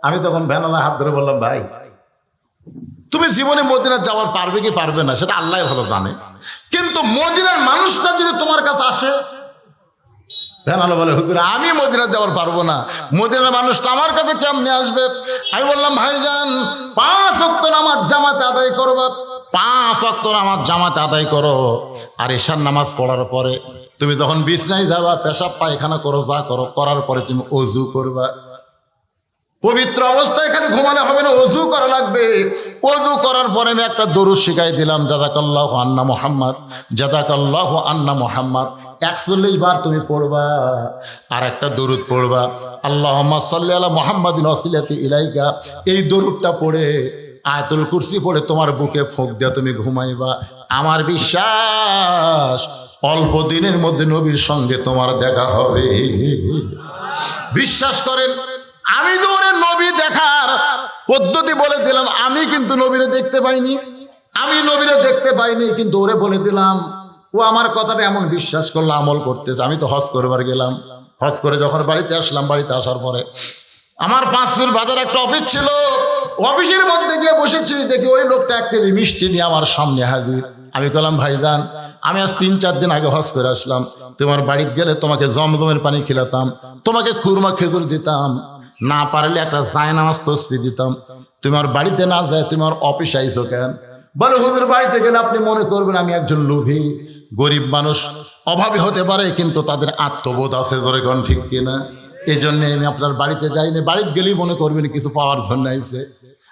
আমি তখন ভ্যানালার হাত ধরে বললাম, ভাই, তুমি জীবনে মদিনা যাওয়ার পারবে কি পারবে না সেটা আল্লাহ ভালো জানে, কিন্তু মদিনার মানুষটা যদি তোমার কাছে আসে। ভ্যানালা বলে, হুজুর, আমি মদিনা যাওয়ার পারবো না, মদিনার মানুষটা আমার কাছে কেমনে আসবে? আমি বললাম, ভাইজান, 5 ওয়াক্ত নামাজ জামাতে আদায় করবা, 5 ওয়াক্ত নামাজ জামাতে আদায় করো। আর ঈশার নামাজ পড়ার পরে তুমি যখন বিছনায় যাবা, পেশাব পায়খানা করো, যা করো, করার পরে তুমি ওযু করবা। পবিত্র অবস্থায় এখানে ঘুমানো হবে না, ওযু করা লাগবে। ওযু করার পরে আমি একটা দরুদ শিখাই দিলাম, জাযাকাল্লাহু আন্না মুহাম্মদ, জাযাকাল্লাহু আন্না মুহাম্মদ। 41 বার তুমি পড়বা। আর একটা দরুদ পড়বা, আল্লাহুম্মা সাল্লি আলা মুহাম্মাদিন ওয়াসিলাতি ইলাইকা। এই দরুদটা পড়ে আয়াতুল কুরসি পড়ে তোমার বুকে ফোঁক দিয়া তুমি ঘুমাইবা। আমার বিশ্বাস অল্প দিনের মধ্যে নবীর সঙ্গে তোমার দেখা হবে। বিশ্বাস করেন, আমি তো ওরে নবী দেখার পদ্ধতি বলে দিলাম। আমি কিন্তু নবীরে দেখতে পাইনি, আমি নবীরে দেখতে পাইনি, কিন্তু ওরে বলে দিলাম। ও আমার কথাটা এমন বিশ্বাস করলো, আমল করতেছে। আমি তো হজ করবার গেলাম, হজ করে যখন বাড়িতে আসলাম, বাড়িতে আসার পরে আমার 5 মিল বাজার একটা অফিস ছিল, অফিসের মধ্যে গিয়ে বসেছি, দেখি ওই লোকটা 1 কেজি মিষ্টি নিয়ে আমার সামনে হাজির। আমি বললাম, ভাইজান, আমি আজ 3-4 দিন আগে হজ করে আসলাম, তোমার বাড়িতে গেলে তোমাকে জমজমের পানি খিলাতাম, তোমাকে খুরমা খেজুর দিতাম, না পারলে একটা জায়নামাজ তসবিহ দিতাম। তোমার বাড়িতে না যায় তুমি আমার অফিসে আইছো কেন? বলে হুজুর বাড়িতে গেলে আপনি মনে করবেন আমি একজন লোভী। গরিব মানুষ অভাবী হতে পারে, কিন্তু তাদের আত্মবোধ আছে, জোরে কোন ঠিক কিনা? এই জন্য আমি আপনার বাড়িতে যাই না, বাড়িতে গেলেই মনে করবেন কিছু পাওয়ার জন্য আইছে।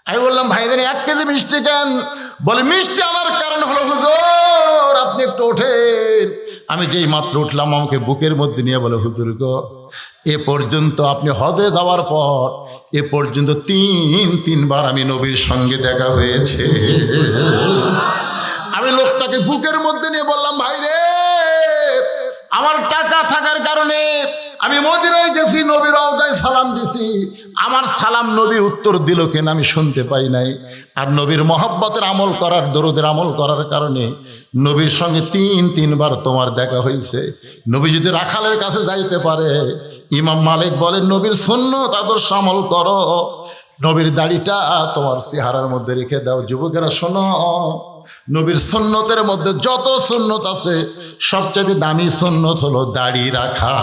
আমি বললাম ভাইদের 1 কেজি মিষ্টি কেন? বলে মিষ্টি আনার কারণ হলো হুজুর আপনি একটু ওঠেন। আমি যেই মাত্র উঠলাম আমাকে বুকের মধ্যে নিয়ে বলে হুজুর গো, এ পর্যন্ত আপনি হজে যাওয়ার পর এ পর্যন্ত 3বার আমি নবীর সঙ্গে দেখা হয়েছে। আমি লোকটাকে বুকের মধ্যে নিয়ে বললাম ভাই রে, আমার টাকা থাকার কারণে আমি মদিনায় গেছি, নবীর রওজায় সালাম দিছি, আমার সালাম নবী উত্তর দিল কেন আমি শুনতে পাই নাই। আর নবীর মহব্বতের আমল করার, দরুদের আমল করার কারণে নবীর সঙ্গে 3বার তোমার দেখা হয়েছে। নবী যদি রাখালের কাছে যাইতে পারে, ইমাম মালিক বলেন নবীর সুন্নত আদর্শ আমল করো, নবীর দাড়িটা তোমার চেহারার মধ্যে রেখে দাও। যুবকেরা শোনো, নবীর সুন্নতের মধ্যে যত সুন্নত আছে সবচেয়ে দামি সুন্নত হলো দাড়ি রাখা।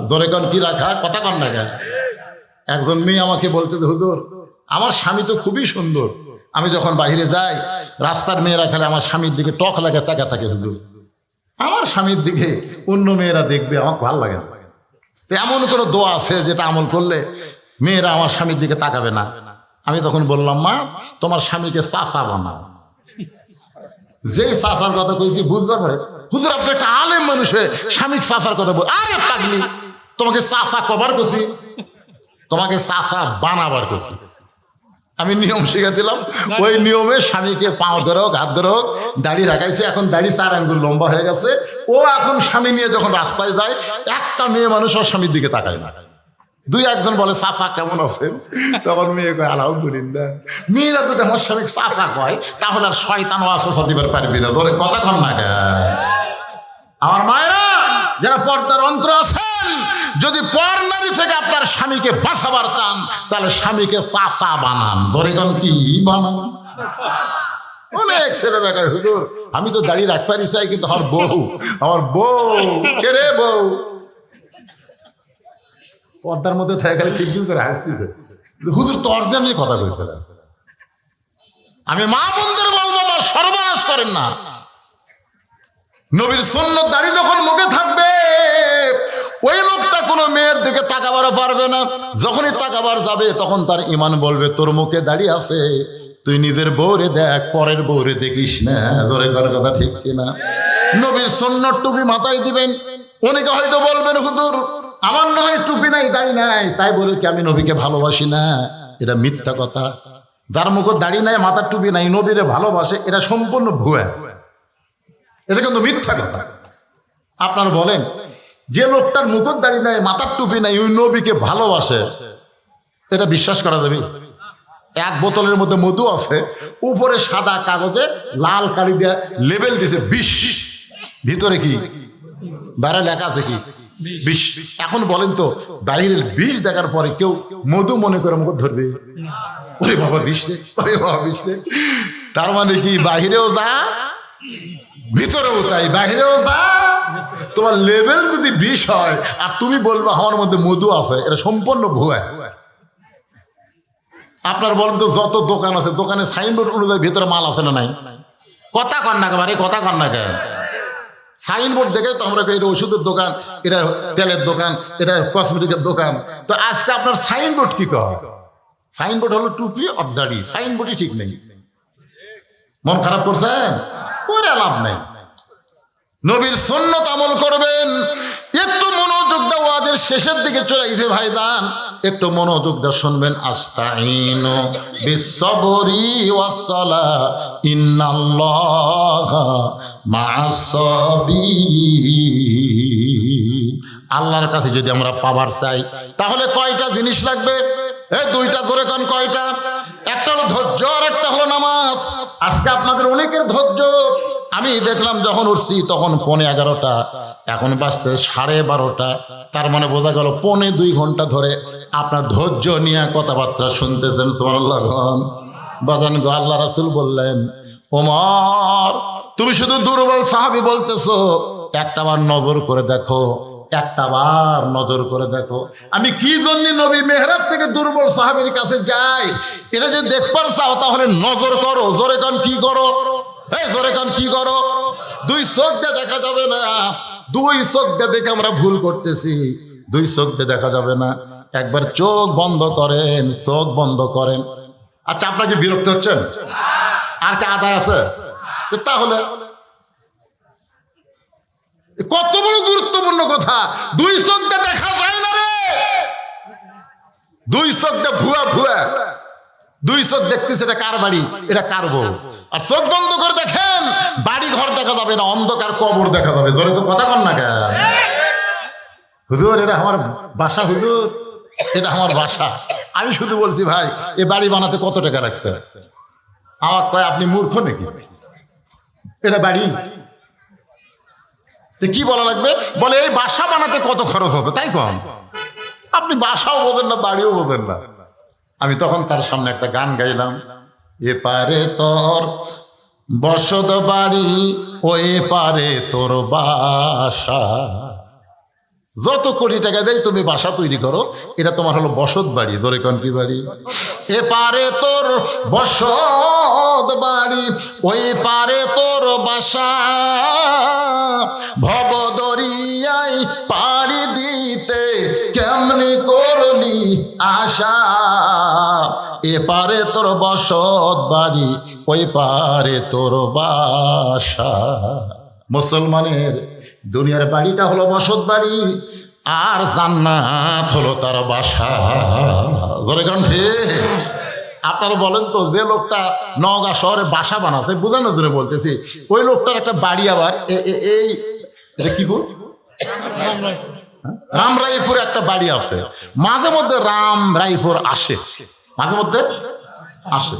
জোরে কোন কি রাখা? কথা কন না। একজন মেয়ে আমাকে বলছে যে হুজুর আমার স্বামী তো খুবই সুন্দর, আমি যখন বাইরে যাই রাস্তার মেয়েরা খেলে আমার স্বামীর দিকে টক লাগে তাকা থাকে। হুজুর আমার স্বামীর দিকে অন্য মেয়েরা দেখবে, আমার ভালো লাগে না। তো এমন কোনো দোয়া আছে যেটা আমল করলে মেয়েরা আমার স্বামীর দিকে তাকাবে না? আমি তখন বললাম মা তোমার স্বামীকে চাচা বানাও। যেই চাচার কথা কইছি বুঝবার পারে হুজুর আপনি একটা আলেম মানুষে স্বামীর চাচার কথা বল। আরে পাগলি, তোমাকে চাচা কবার করছি, তোমাকে চাচা বানাবার করছি। আমি নিয়ম শিখে দিলাম, ওই নিয়মে স্বামীকে পাও ধরে হোক হাত ধরে হোক দাড়ি রাখাইছে। এখন দাড়ি 4 আঙ্গুল লম্বা হয়ে গেছে। ও এখন স্বামী নিয়ে যখন রাস্তায় যায় একটা মেয়ে মানুষ ওর স্বামীর দিকে তাকায় না। 2-1জন বলে চাচা কেমন আছেন, তখন মেয়ে কয় আলহামদুলিল্লাহ। মেয়েরা যদি আমার স্বামী চাচা কয় তাহলে আর শয়তান ওয়াসওয়াসা দিবার পারবি না। ধরে কথা কন না। আমার মায়েরা যারা পর্দার অন্তর আছেন, যদি পর নারী থেকে আপনার স্বামীকে বাঁচাবার চান তাহলে স্বামীকে চাচা বানান। ধরে কোন কি বানান? অনেক ছেলেরা কয় হুজুর আমি তো দাড়ি রাখবারই চাই, কিন্তু আমার বউ কে রে বউ পর্দার মধ্যে থাকে খালি খিলখিল করে হাসতেছে। হুজুর তো অরিজিনালি কথা কইছে। আমি মা বোনদের বলবো আমার সর্বনাশ করেন না। নবীর সুন্নত দাড়ি যখন মুখে থাকবে ওই লোকটা কোনো মেয়ের দিকে তাকাবারও পারবে না। যখনই তাকাবার যাবে তখন তার ইমান বলবে তোর মুখে দাড়ি আছে, তুই নিজের বউরে দেখ, পরের বউরে দেখিস না। জোরে করার কথা ঠিক কিনা? নবীর সুন্নত টুপি মাথায় দিবেন। অনেকে হয়তো বলবেন হুজুর আমার নয় টুপি নাই দাড়ি নাই তাই বলে কি আমি নবীকে ভালোবাসি না? এটা মিথ্যা কথা। যার মুখে দাড়ি নাই মাথার টুপি নাই নবীরে ভালোবাসে, এটা সম্পূর্ণ ভুয়া, এটা কিন্তু মিথ্যা কথা। আপনারা বলেন যে লোকটার মুখের দাড়ি নাই মাথার টুপি নাই ওই নবীকে ভালোবাসে, এটা বিশ্বাস করা যাবে? 1 বোতলের মধ্যে মধু আছে, উপরে সাদা কাগজে লাল কালি দিয়ে লেবেল দিয়েছে 20, ভিতরে কি বাইরে লেখা আছে কি 20। এখন বলেন তো বাইরের 20 দেখার পরে কেউ মধু মনে করে মুখ ধরবে? ওরে বাবা 20 রে, ওরে বাবা 20 রে। তার মানে কি বাহিরেও যা ভিতরেও তাই, বাহিরেও যা। তোমার লেভেল যদি 20 হয় আর তুমি বলবে আমার মধ্যে মধু আছে, এটা সম্পূর্ণ ভুয়া। আপনার বলেন তো যত দোকান আছে দোকানে সাইনবোর্ড অনুযায়ী ভিতরে মাল আছে না নাই? কথা কন না ভাই, কথা কন না কেন? সাইনবোর্ড দেখে তো আমরা এটা ওষুধের দোকান, এটা তেলের দোকান, এটা কসমেটিকের দোকান। তো আজকে আপনার সাইনবোর্ড কি কয়? সাইনবোর্ড হলো টুপি আর দাড়ি, সাইনবোর্ডই ঠিক নেই। মন খারাপ করছেন? ওরে লাভ নেই। নবীর সুন্নত আমল করবেন। একটু মনোযোগ দাও, ওয়াজের শেষের দিকে চলে গেছে ভাইজান, একটু মনোযোগ দাও শুনবেন। আস্তাইনু বিসসবরি ওয়াসসালাহ ইন্নাল্লাহা মা'আস সাবিরিন। আল্লাহর কাছে যদি আমরা পাবার চাই তাহলে কয়টা জিনিস লাগবে? এই 2টা ধরে কোন কয়টা? একটা হলো ধৈর্য আর একটা হলো নামাজ। আজকে আপনাদের অনেকের ধৈর্য, আমি দেখলাম যখন উঠছি তখন 11:15, এখন বাজতে 12:30। তার মানে বোঝা গেল 1.25 ঘন্টা ধরে আপনার ধৈর্য নিয়ে কথাবার্তা শুনতেছেন। সুবহানাল্লাহ। বাজান গো, আল্লাহ রাসূল বললেন ওমর তুমি শুধু দুর্বল সাহাবী বলতেছো, একটাবার নজর করে দেখো একটা বার নজর করে দেখো আমি কি জন্য নবী মেহরাব থেকে দুর্বল সাহাবীর কাছে যাই, এটা যদি দেখবার চাও তাহলে নজর করো। জোরে কান কি করো, এই জোরে কান কি করো। দুই চোখ দিয়ে দেখা যাবে না, দুই চোখ দিয়ে দেখে আমরা ভুল করতেছি। দুই চোখ দিয়ে দেখা যাবে না, একবার চোখ বন্ধ করেন, চোখ বন্ধ করেন। আচ্ছা আপনাকে বিরক্ত হচ্ছেন? আর কি আদায় আছে? তাহলে কত বড় গুরুত্বপূর্ণ কথা, দুই চোখ দিয়ে দেখা যায় না রে, দুই চোখ দিয়ে ভুয়া ভুয়া, দুই চোখ দেখতেছে এটা কার বাড়ি, এটা কার বউ। আর চোখ বন্ধ করে দেখেন বাড়ি ঘর দেখা যাবে না, অন্ধকার কবর দেখা যাবে। জোরে তো কথা কন না কেন? হুজুর এটা আমার বাসা, হুজুর এটা আমার বাসা। আমি শুধু বলছি ভাই এ বাড়ি বানাতে কত টাকা লাগছে? আমার কয় আপনি মূর্খ নাকি, এটা বাড়ি কি বলা লাগবে? বলে এই বাসা বানাতে কত খরচ হতো, তাই কম। আপনি বাসাও বোঝেন না, বাড়িও বোঝেন না। আমি তখন তার সামনে একটা গান গাইলাম, এপারে তোর বসত বাড়ি, ওই পারে তোর বাসা। যত কোটি টাকা দেয় তুমি বাসা তৈরি করো, এটা তোমার হলো বসত বাড়ি। ধরে কোন কি বাড়ি? এপারে তোর বসত বাড়ি, ওই পারে তোর বাসা। ভব দরিয়ায় পাড়ি দিতে কেমনি করলি আশা। এপারে তোর বসত বাড়ি, ওই পারে তোর বাসা। মুসলমানের দুনিয়ার বাড়িটা হলো বসত বাড়ি, আর জান্নাত হলো তার বাসা। জোরে কণ্ঠে আপনারা বলেন তো, যে লোকটা নওগাঁ শহরে বাসা বানাতে, বোঝানোর জন্য বলতেছি, ওই লোকটার একটা বাড়ি আবার এই কি বল রামরাইপুর একটা বাড়ি আছে। মাঝে মধ্যে রামরাইপুর আসে, মাঝে মধ্যে আসে।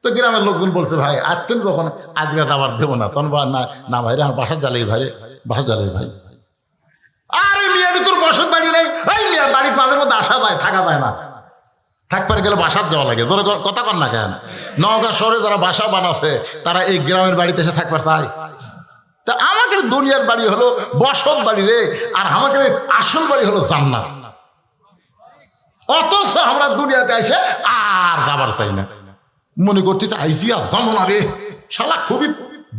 তো গ্রামের লোকজন বলছে ভাই আসছেন যখন আজকে আবার দেবো না, তখন না না ভাই রে আমার বাসার জ্বালাই ভাই, বাসার জ্বালাই ভাই। আরে মিয়া তোর বসত বাড়ি নেই, এই মিয়া বাড়ির মাঝে মধ্যে আসা যায়, থাকা যায় না। থাকবার গেলে বাসার যাওয়া লাগে। ধরো কথা কন না কেন? নওগাঁ শহরে যারা বাসা বানাচ্ছে তারা এই গ্রামের বাড়িতে এসে থাকবার চায়। তা আমাকে দুনিয়ার বাড়ি হলো বসত বাড়ি রে, আর আমাকে আসল বাড়ি হলো জান্নাত। অথচ আমরা দুনিয়াতে এসে আর যাবার চাই না, মনে করতেছে আইসি আর জানো না রে, শালা খুবই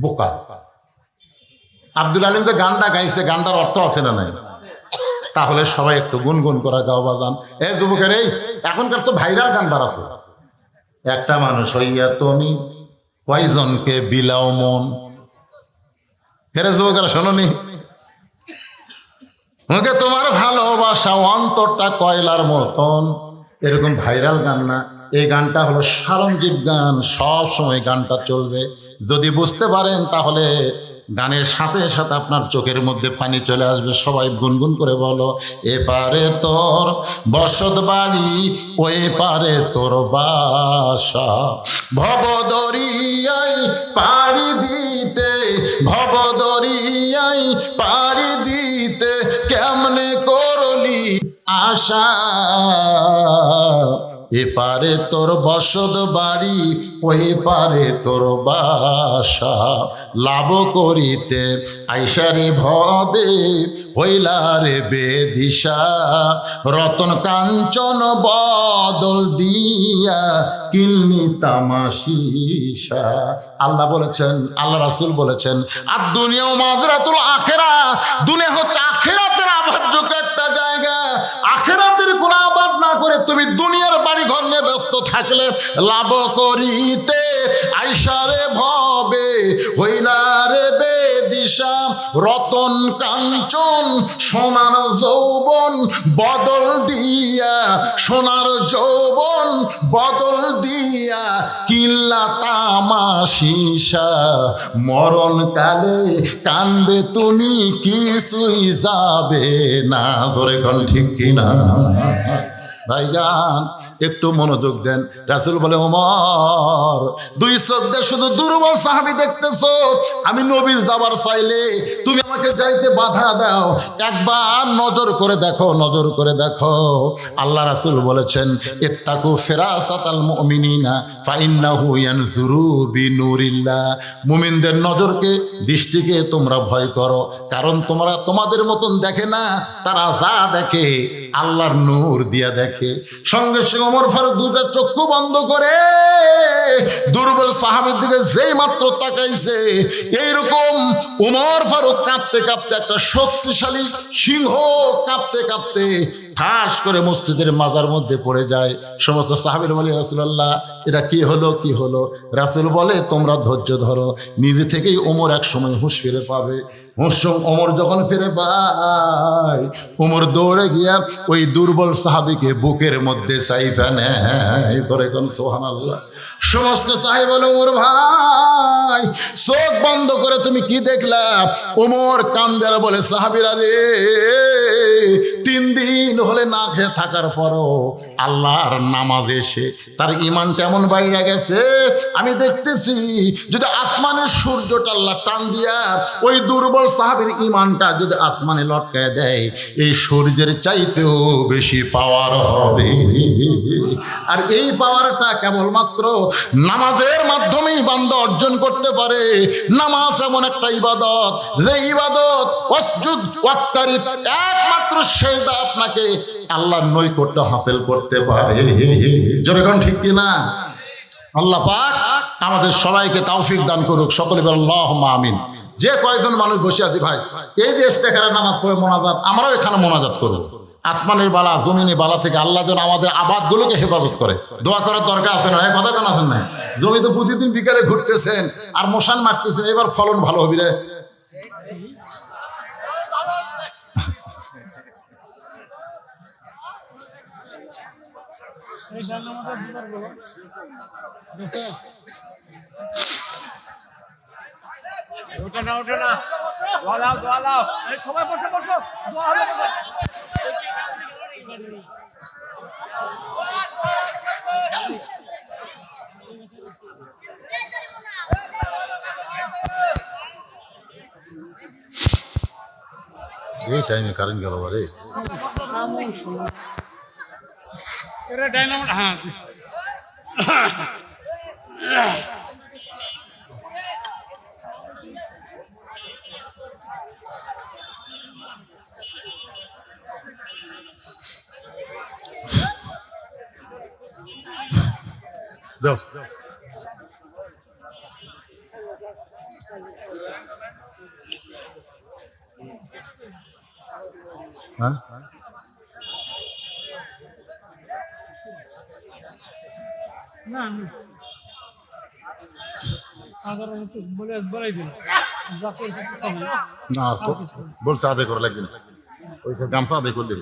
বোকা। আব্দুল আলিম যে গানটা গাইছে, গানটার অর্থ আছে না নাই? তাহলে সবাই একটু গুনগুন করা গাও বাজান। এই যুবকের, এই এখনকার তো ভাইরাল গান বাড়াছে, একটা মানুষ হইয়া তুমি কয়জনকে বিলাও মন। হেরে যুবকেরা শোনোনি? মুখে তোমার ভালোবাসা অন্তরটা কয়লার মতন, এরকম ভাইরাল গান না। এই গানটা হলো সারঞ্জীব গান, সব সময় গানটা চলবে। যদি বুঝতে পারেন তাহলে গানের সাথে সাথে আপনার চোখের মধ্যে পানি চলে আসবে। সবাই গুনগুন করে বলো, এপারে তোর বসত বাড়ি, ওই পারে তোর বাসা। ভব দরিয়ায় পাড়ি দিতে, ভব দরিয়ায় পাড়ি দিতে কেমনে করলি আশা। এপারে তোর বসত বাড়ি, ওই পারে তোর বাসা। লাভ করিতে আইসারে ভবে, হইলারে বেদিশা। রতন কাঞ্চন বদল দিয়া কিলনি তামাশিসা। আল্লাহ বলেছেন, আল্লাহ রাসূল বলেছেন, আর দুনিয়া মাজরাতুল আখিরা, দুনিয়া হচ্ছে আখিরাতের আবাদযোগ্য একটা জায়গা। আখিরাতের কোন আবাদ না করে তুমি দুনিয়ার বাড়ি ঘর নিয়ে ব্যস্ত থাকলে লাভ করিতে আইসারে ভবে, হইলারে বেদিশা। রতন কাঞ্চন সোনার যৌবন বদল দিয়া, সোনার যৌবন বদল দিয়া কিল্লা তামাশিসা। মরণ কালে কানবে তুমি, কিছুই যাবে না। ধরে কোন ঠিক কিনা ভাইজান? একটু মনোযোগ দেন। রাসূল বলে, ওমর, দুই চোখ দিয়ে শুধু দুর্বল সাহাবী দেখতেছো, আমি নবীর যাবার চাইলে তুমি আমাকে যাইতে বাধা দাও, একবার নজর করে দেখো, নজর করে দেখো। আল্লাহ রাসূল বলেছেন, ইত্তাকু ফিরাসাতাল মুমিনিনা ফাইন্নাহু ইয়ানজুরু বিনুরিল্লাহ। মুমিনদের নজরকে, দৃষ্টিকে তোমরা ভয় করো, কারণ তোমরা তোমাদের মতন দেখে না, তারা যা দেখে আল্লাহর নূর দিয়া দেখে। সঙ্গে সঙ্গে ওমর ফারুক দুটো চক্ষু বন্ধ করে দুর্বল সাহাবীর দিকে যেই মাত্র তাকাইছে, এইরকম ওমর ফারুক কাঁপতে কাঁপতে, একটা শক্তিশালী সিংহ কাঁপতে কাঁপতে ঠাস করে মসজিদের মাজার মধ্যে পড়ে যায়। সমস্ত সাহাবীরা বলে, রাসূলুল্লাহ, এটা কি হলো, কি হলো? রাসূল বলে, তোমরা ধৈর্য ধরো, নিজে থেকেই ওমর এক সময় হুঁশ ফিরে পাবে। ওমর যখন ফিরে পায়, ওমর দৌড়ে গিয়া ওই দুর্বল সাহাবীকে বুকের মধ্যে চাইফা নেয়। তোরে কোন সুবহানাল্লাহ। সমস্ত সাহাবী বলে, ওমর ভাই, চোখ বন্ধ করে তুমি কি দেখলা? ওমর কান্দে আর বলে, সাহাবীরা রে, 3 দিন হলে না খেয়ে থাকার পরও আল্লাহর নামাজে এসে তার ইমানটা এমন বাইরে গেছে, আমি দেখতেছি যদি আসমানের সূর্যটা আল্লাহ টান দিয়া ওই দুর্বল সাহাবীর ইমানটা যদি আসমানে লটকায় দেয়, এই সূর্যের চাইতেও বেশি পাওয়ার হবে। আর এই পাওয়ারটা কেবলমাত্র নামাজের মাধ্যমেই বান্দা অর্জন করতে পারে। নামাজ এমন একটা ইবাদত, যে ইবাদত ওয়াসজুদ ওয়াক্তারিব, একমাত্র সেজদা আপনাকে আল্লাহর নৈকট্য হাসিল করতে পারে। যেরকম ঠিক কিনা? আল্লাহ পাক আমাদের সবাইকে তৌফিক দান করুক। সকলে বলেন আল্লাহুম্মা আমিন। যে কয়জন মানুষ বসে আছি ভাই, এই যে ইস্তেখারা নামাজ পড়ে মোনাজাত, আমরাও এখানে মোনাজাত করব। আসমানের বালা, জমিনের বালা থেকে আল্লাহ যেন আমাদের আবাদগুলোকে হেফাজত করে। দোয়া করার দরকার আছে না? কথা কেন আছেন না? জমি তো প্রতিদিন বিকালে ঘুরতেছেন আর মশান মারতেছেন, এবার ফলন ভালো হবে রে। সবাই বসে বসো, দোয়া হবে। এই টাইমে কারেন্ট গেল রে। এটা ডাইনামোট, হ্যাঁ। দোস্ত হ্যাঁ, না বলে বলাই দিল না বলছে আদায় করা লাগবে না, ওই গামছা আদায় করলে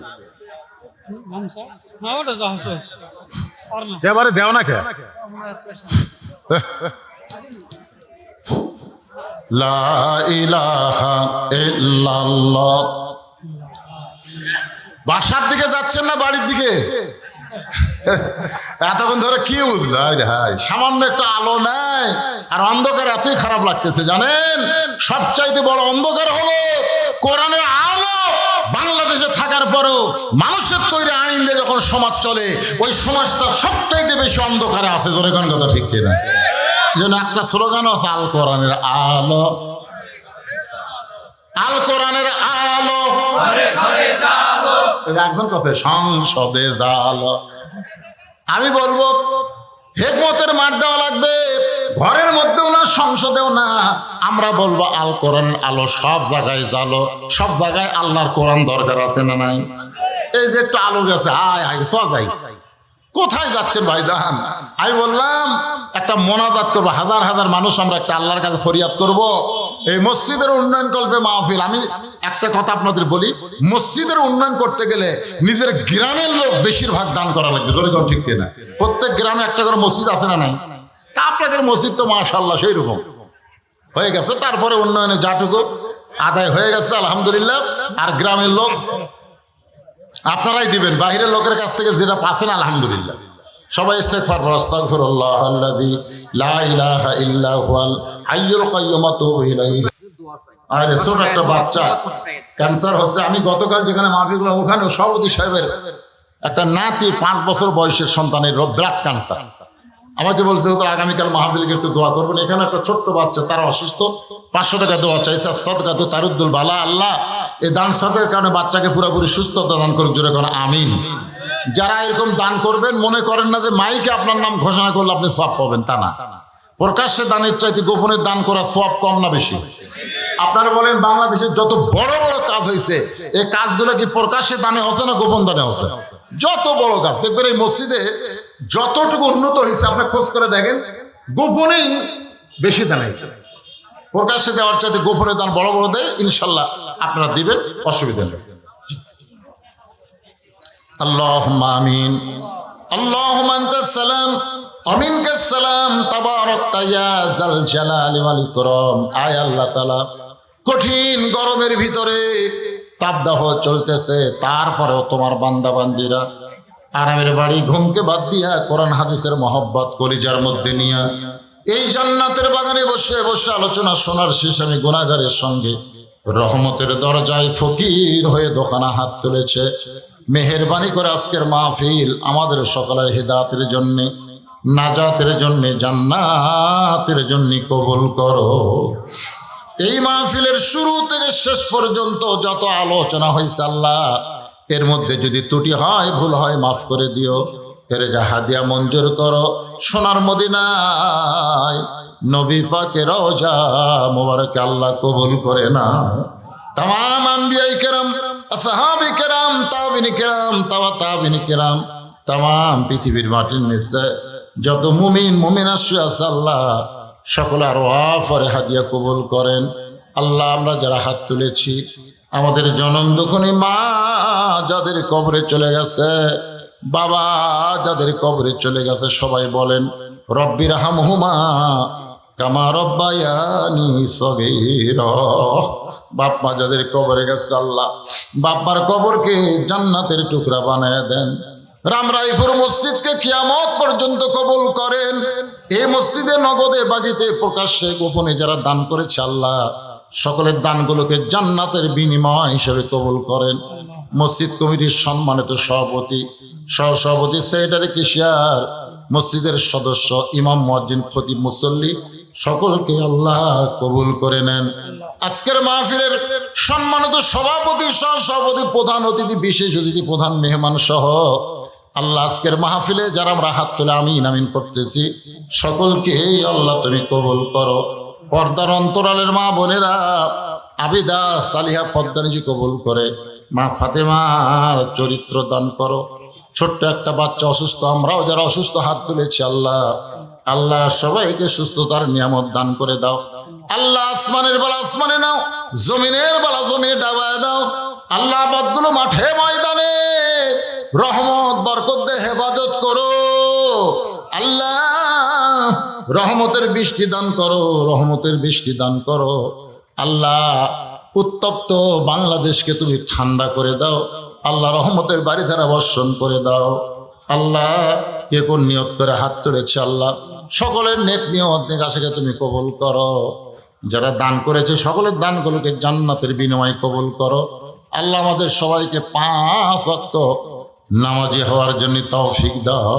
গামছা না, ওটা যা হচ্ছে আর না, এবারে দেও না কে। লা ইলাহা ইল্লাল্লাহ। বাসার দিকে যাচ্ছেন না বাড়ির দিকে? এতক্ষণ ধরে কি বুঝলো? হাই, সামান্য একটা আলো নেই আর অন্ধকার এতই খারাপ লাগতেছে জানেন। সবচাইতে বড় অন্ধকার হলো কোরআনের আলো বাংলাদেশে থাকার পরও মানুষের তৈরি আইন দিয়ে যখন সমাজ চলে, ওই সমাজটা সবচাইতে বেশি অন্ধকারে আছে। জোরে কোন কথা ঠিক কিনা? যেন একটা স্লোগান আছে, আল কোরআনের আলো, আল কোরআনের আলো। একজন কথা সংসদে জালো। আমি বলবো হিকমতের মার দেওয়া লাগবে, ঘরের মধ্যেও না, সংসদেও না। আমরা বলবো আল কোরআন আলো, সব জায়গায় জালো, সব জায়গায় আল্লাহর কোরআন দরকার আছে না নাই? এই যে একটু আলো গেছে, আয় আয় চ যাই। কোথায় যাচ্ছেন ভাইজান? আমি বললাম একটা মোনাজাত করবো, হাজার হাজার মানুষ আমরা একটা আল্লাহর কাছে ফরিয়াদ করব। এই মসজিদের উন্নয়ন কল্পে মাহফিল। আমি একটা কথা আপনাদের বলি, মসজিদের উন্নয়ন করতে গেলে নিজের গ্রামের লোক বেশিরভাগ দান করা লাগবে। জোরে কোন ঠিক কিনা? প্রত্যেক গ্রামে একটা করে মসজিদ আছে না নাই? তা আপনাদের মসজিদ তো মাশাআল্লাহ সেই রকম হয়ে গেছে। তারপরে উন্নয়নে যাটুকু আদায় হয়ে গেছে আলহামদুলিল্লাহ। আর গ্রামের লোক আপনারাই দিবেন, বাইরের লোকের কাছ থেকে যেটা পাচ্ছেন আলহামদুলিল্লাহ। সবাই ইস্তেগফার করুন, আস্তাগফিরুল্লাহ আল্লাযী লা ইলাহা ইল্লা হুয়াল হাইয়ুল কাইয়্যুম আতুবু ইলাইহি। আরে ছোট একটা বাচ্চা ক্যান্সার হচ্ছে। আমি গতকাল যেখানে মাহফিল করলাম ওখানে সভাপতি সাহেবের একটা নাতি 5 বছর বয়সের সন্তানের ব্লাড ক্যান্সার। আমাকে বলছে তো আগামীকাল মাহফিলকে একটু দোয়া করবেন। এখানে একটা ছোট্ট বাচ্চা, তারা অসুস্থ, 500 টাকা দোয়া চাইছে। সদকা তো তারুদ্দুল বালা, আল্লাহ এই দান সদকার কারণে বাচ্চাকে পুরোপুরি সুস্থতা দান করুক, জোরে কোন আমিন। যারা এরকম দান করবেন মনে করেন না যে মাইকে আপনার নাম ঘোষণা করলে আপনি সওয়াব পাবেন, তা না। প্রকাশ্যে দানের চাইতে গোপনে দান করা সওয়াব কম না বেশি? আপনারা বলেন বাংলাদেশের যত বড় বড় কাজ হয়েছে এই কাজগুলো কি প্রকাশ্যে দানে হচ্ছে না গোপন দানে হচ্ছে? যত বড় কাজ দেখবেন এই মসজিদে যতটুকু উন্নত হয়েছে আপনি খোঁজ করে দেখেন গোপনেই বেশি দান হয়েছে। প্রকাশ্যে দেওয়ার চাইতে গোপনে দান বড় বড় দেয়, ইনশাল্লাহ আপনারা দিবেন, অসুবিধা নেই। আল্লাহুম্মা আমিন। আল্লাহুম্মা আনতাস সালাম ওয়া মিনকাস সালাম তাবারাকতা ইয়া যাল জালালি ওয়াল ইকরাম। আয় আল্লাহ তাআলা, কঠিন গরমের ভিতরে তাপদাহ চলতেছে, তারপরেও তোমার বান্দা বান্দিরা আরামের বাড়ি ঘুমকে বাদ দিয়া কোরআন হাদিসের মহব্বত কলিজার মধ্যে নিয়া এই জান্নাতের বাগানে বসে বসে আলোচনা শোনার শেষে আমি গুনাহগারের সঙ্গে রহমতের দরজায় ফকির হয়ে দোকানা হাত তুলেছে। মেহেরবানি করে আজকের মাহফিল আমাদের সকলের হিদায়াতের জন্য, নাজাতের জন্য, জান্নাতের জন্য কবুল করো। এই মাহফিলের শুরু থেকে শেষ পর্যন্ত যত আলোচনা হয়েছে আল্লাহ, এর মধ্যে যদি ত্রুটি হয়, ভুল হয়, মাফ করে দিও। এর হাদিয়া মঞ্জুর করো। সোনার মদিনায় নবী পাকের রওজা মোবারকে আল্লাহ কবুল করে না। তামাম আম্বিয়ায়ে কেরাম, আসহাবে কেরাম, তাবিঈনে কেরাম, তাবিঈনে কেরাম, তামাম পৃথিবীর মাটির নিচে যত মুমিন মুমিনা শুয়ে আছে আল্লাহ সকলে আরো আফরে হাদিয়া কবুল করেন। আল্লাহ আমরা যারা হাত তুলেছি, আমাদের জনম দুঃখিনী মা যাদের কবরে চলে গেছে, বাবা যাদের কবরে চলে গেছে, সবাই বলেন রব্বির হামহুমা কামা রব্বায়ানি সগীরা। বাপ মা যাদের কবরে গেছে আল্লাহ বাপ্পার কবরকে জান্নাতের টুকরা বানায় দেন। রামরাইপুর মসজিদকে কিয়ামত পর্যন্ত কবুল করেন। এই মসজিদে নগদে বাগিতে প্রকাশ্যে গোপনে যারা দান করেছে আল্লাহ সকলের দানগুলোকে জান্নাতের বিনিময় হিসেবে কবুল করেন। মসজিদ কমিটির সম্মানিত সভাপতি, সহসভাপতি, সেক্রেটারি, কেশিয়ার, মসজিদের সদস্য, ইমাম, মুয়াজ্জিন, খতিব, মুসল্লি সকলকে আল্লাহ কবুল করে নেন। আজকের মাহফিলের সম্মানিত সভাপতি, সহসভাপতি, প্রধান অতিথি, বিশেষ অতিথি, প্রধান মেহমান সহ আল্লাহ আজকের মাহফিলে যারা আমরা হাত তুলে আমিন আমিন করতেছি সকলকে আল্লাহ তুমি কবুল করো। পর্দার অন্তরালের মা বোনেরা আবিদা সালিহা পদ্মানিজি কবুল করে। মা ফাতেমার চরিত্র দান করো। ছোট্ট একটা বাচ্চা অসুস্থ, আমরাও যারা অসুস্থ হাত তুলেছি আল্লাহ, আল্লাহ সবাইকে সুস্থতার নিয়ামত দান করে দাও। আল্লাহ আসমানের বেলা আসমানে নাও, জমিনের বেলা জমিনে ডাবায় দাও। আল্লাহ বদগুলো মাঠে ময়দানে রহমত বরকত দে হেফাজত করো। আল্লাহ রহমতের বৃষ্টি দান করো, রহমতের বৃষ্টি দান করো। আল্লাহ উত্তপ্ত বাংলাদেশকে তুমি ঠান্ডা করে দাও। আল্লাহ রহমতের বাড়ি ধারা বর্ষণ করে দাও। আল্লাহ কে কোন নিয়ত করে হাত তুলেছে আল্লাহ সকলের নেক নিয়ত নেক আশাকে তুমি কবুল করো। যারা দান করেছে সকলের দানগুলোকে জান্নাতের বিনিময়ে কবুল করো। আল্লাহ আমাদের সবাইকে 5 ওয়াক্ত নামাজি হওয়ার জন্য তৌফিক দাও।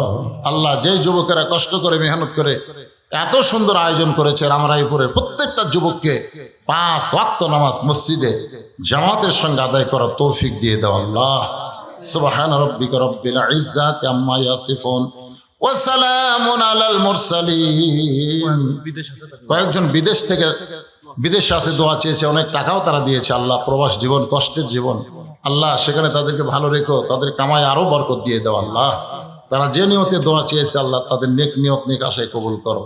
আল্লাহ যে যুবকেরা কষ্ট করে মেহনত করে এত সুন্দর আয়োজন করেছে রামরাইপুরের প্রত্যেকটা যুবককে 5 ওয়াক্ত নামাজ মসজিদে জামাতের সঙ্গে আদায় করার তৌফিক দিয়ে দাও আল্লাহ। সুবহান রাব্বিকা রাব্বিল ইজ্জাতি আম্মা ইয়াসিফুন ওয়া সালামুন আলাল মুরসালিন। কয়েকজন বিদেশে আছে, দোয়া চেয়েছে, অনেক টাকাও তারা দিয়েছে আল্লাহ। প্রবাস জীবন কষ্টের জীবন আল্লাহ, সেখানে তাদেরকে ভালো রেখো, তাদের কামায় আরো বরকত দিয়ে দাও আল্লাহ। তারা যে নিয়তে দোয়া চেয়েছে আল্লাহ তাদের নেক নিয়ত নেক আশায় কবুল করো।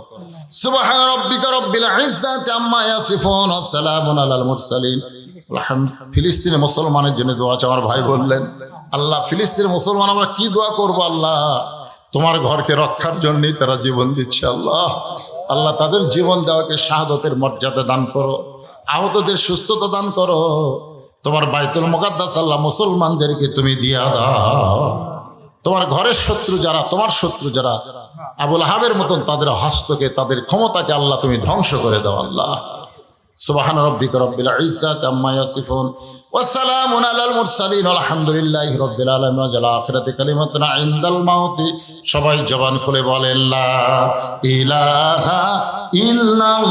সুবহান রাব্বিকা রাব্বিল ইজ্জাতি আম্মা ইয়াসিফুন ওয়া সালামুন আলাল মুরসালিন। ফিলিস্তিনের মুসলমানের জন্য দোয়া আছে। আমার ভাই বললেন আল্লাহ ফিলিস্তিনের মুসলমান আমরা কি দোয়া করবো আল্লাহ, তোমার ঘরকে রক্ষার জন্যই তারা জীবন দিচ্ছে আল্লাহ। আল্লাহ তাদের জীবন দেওয়াকে শাহাদতের মর্যাদা দান করো, আহতদের সুস্থতা দান করো। তোমার বাইতুল মুকাদ্দাস আল্লাহ মুসলমানদেরকে তুমি দিয়া দাও। তোমার ঘরের শত্রু যারা, তোমার শত্রু যারা, আবুল আহাবের মতন তাদের হস্তকে, তাদের ক্ষমতাকে আল্লাহ তুমি ধ্বংস করে দাও আল্লাহ। সুবহান রাব্বিকা রাব্বিল ইজ্জাতি আম্মা ইয়াসিফুন ওয়া সালামুন আলাল মুরসালিন আলহামদুলিল্লাহি রাব্বিল আলামিন ওয়া জাল আখিরাতি কালিমাতুন ইনদাল মাউতি। সবাই জবান খুলে বলেন লা ইলাহা ইল্লাল্লাহ।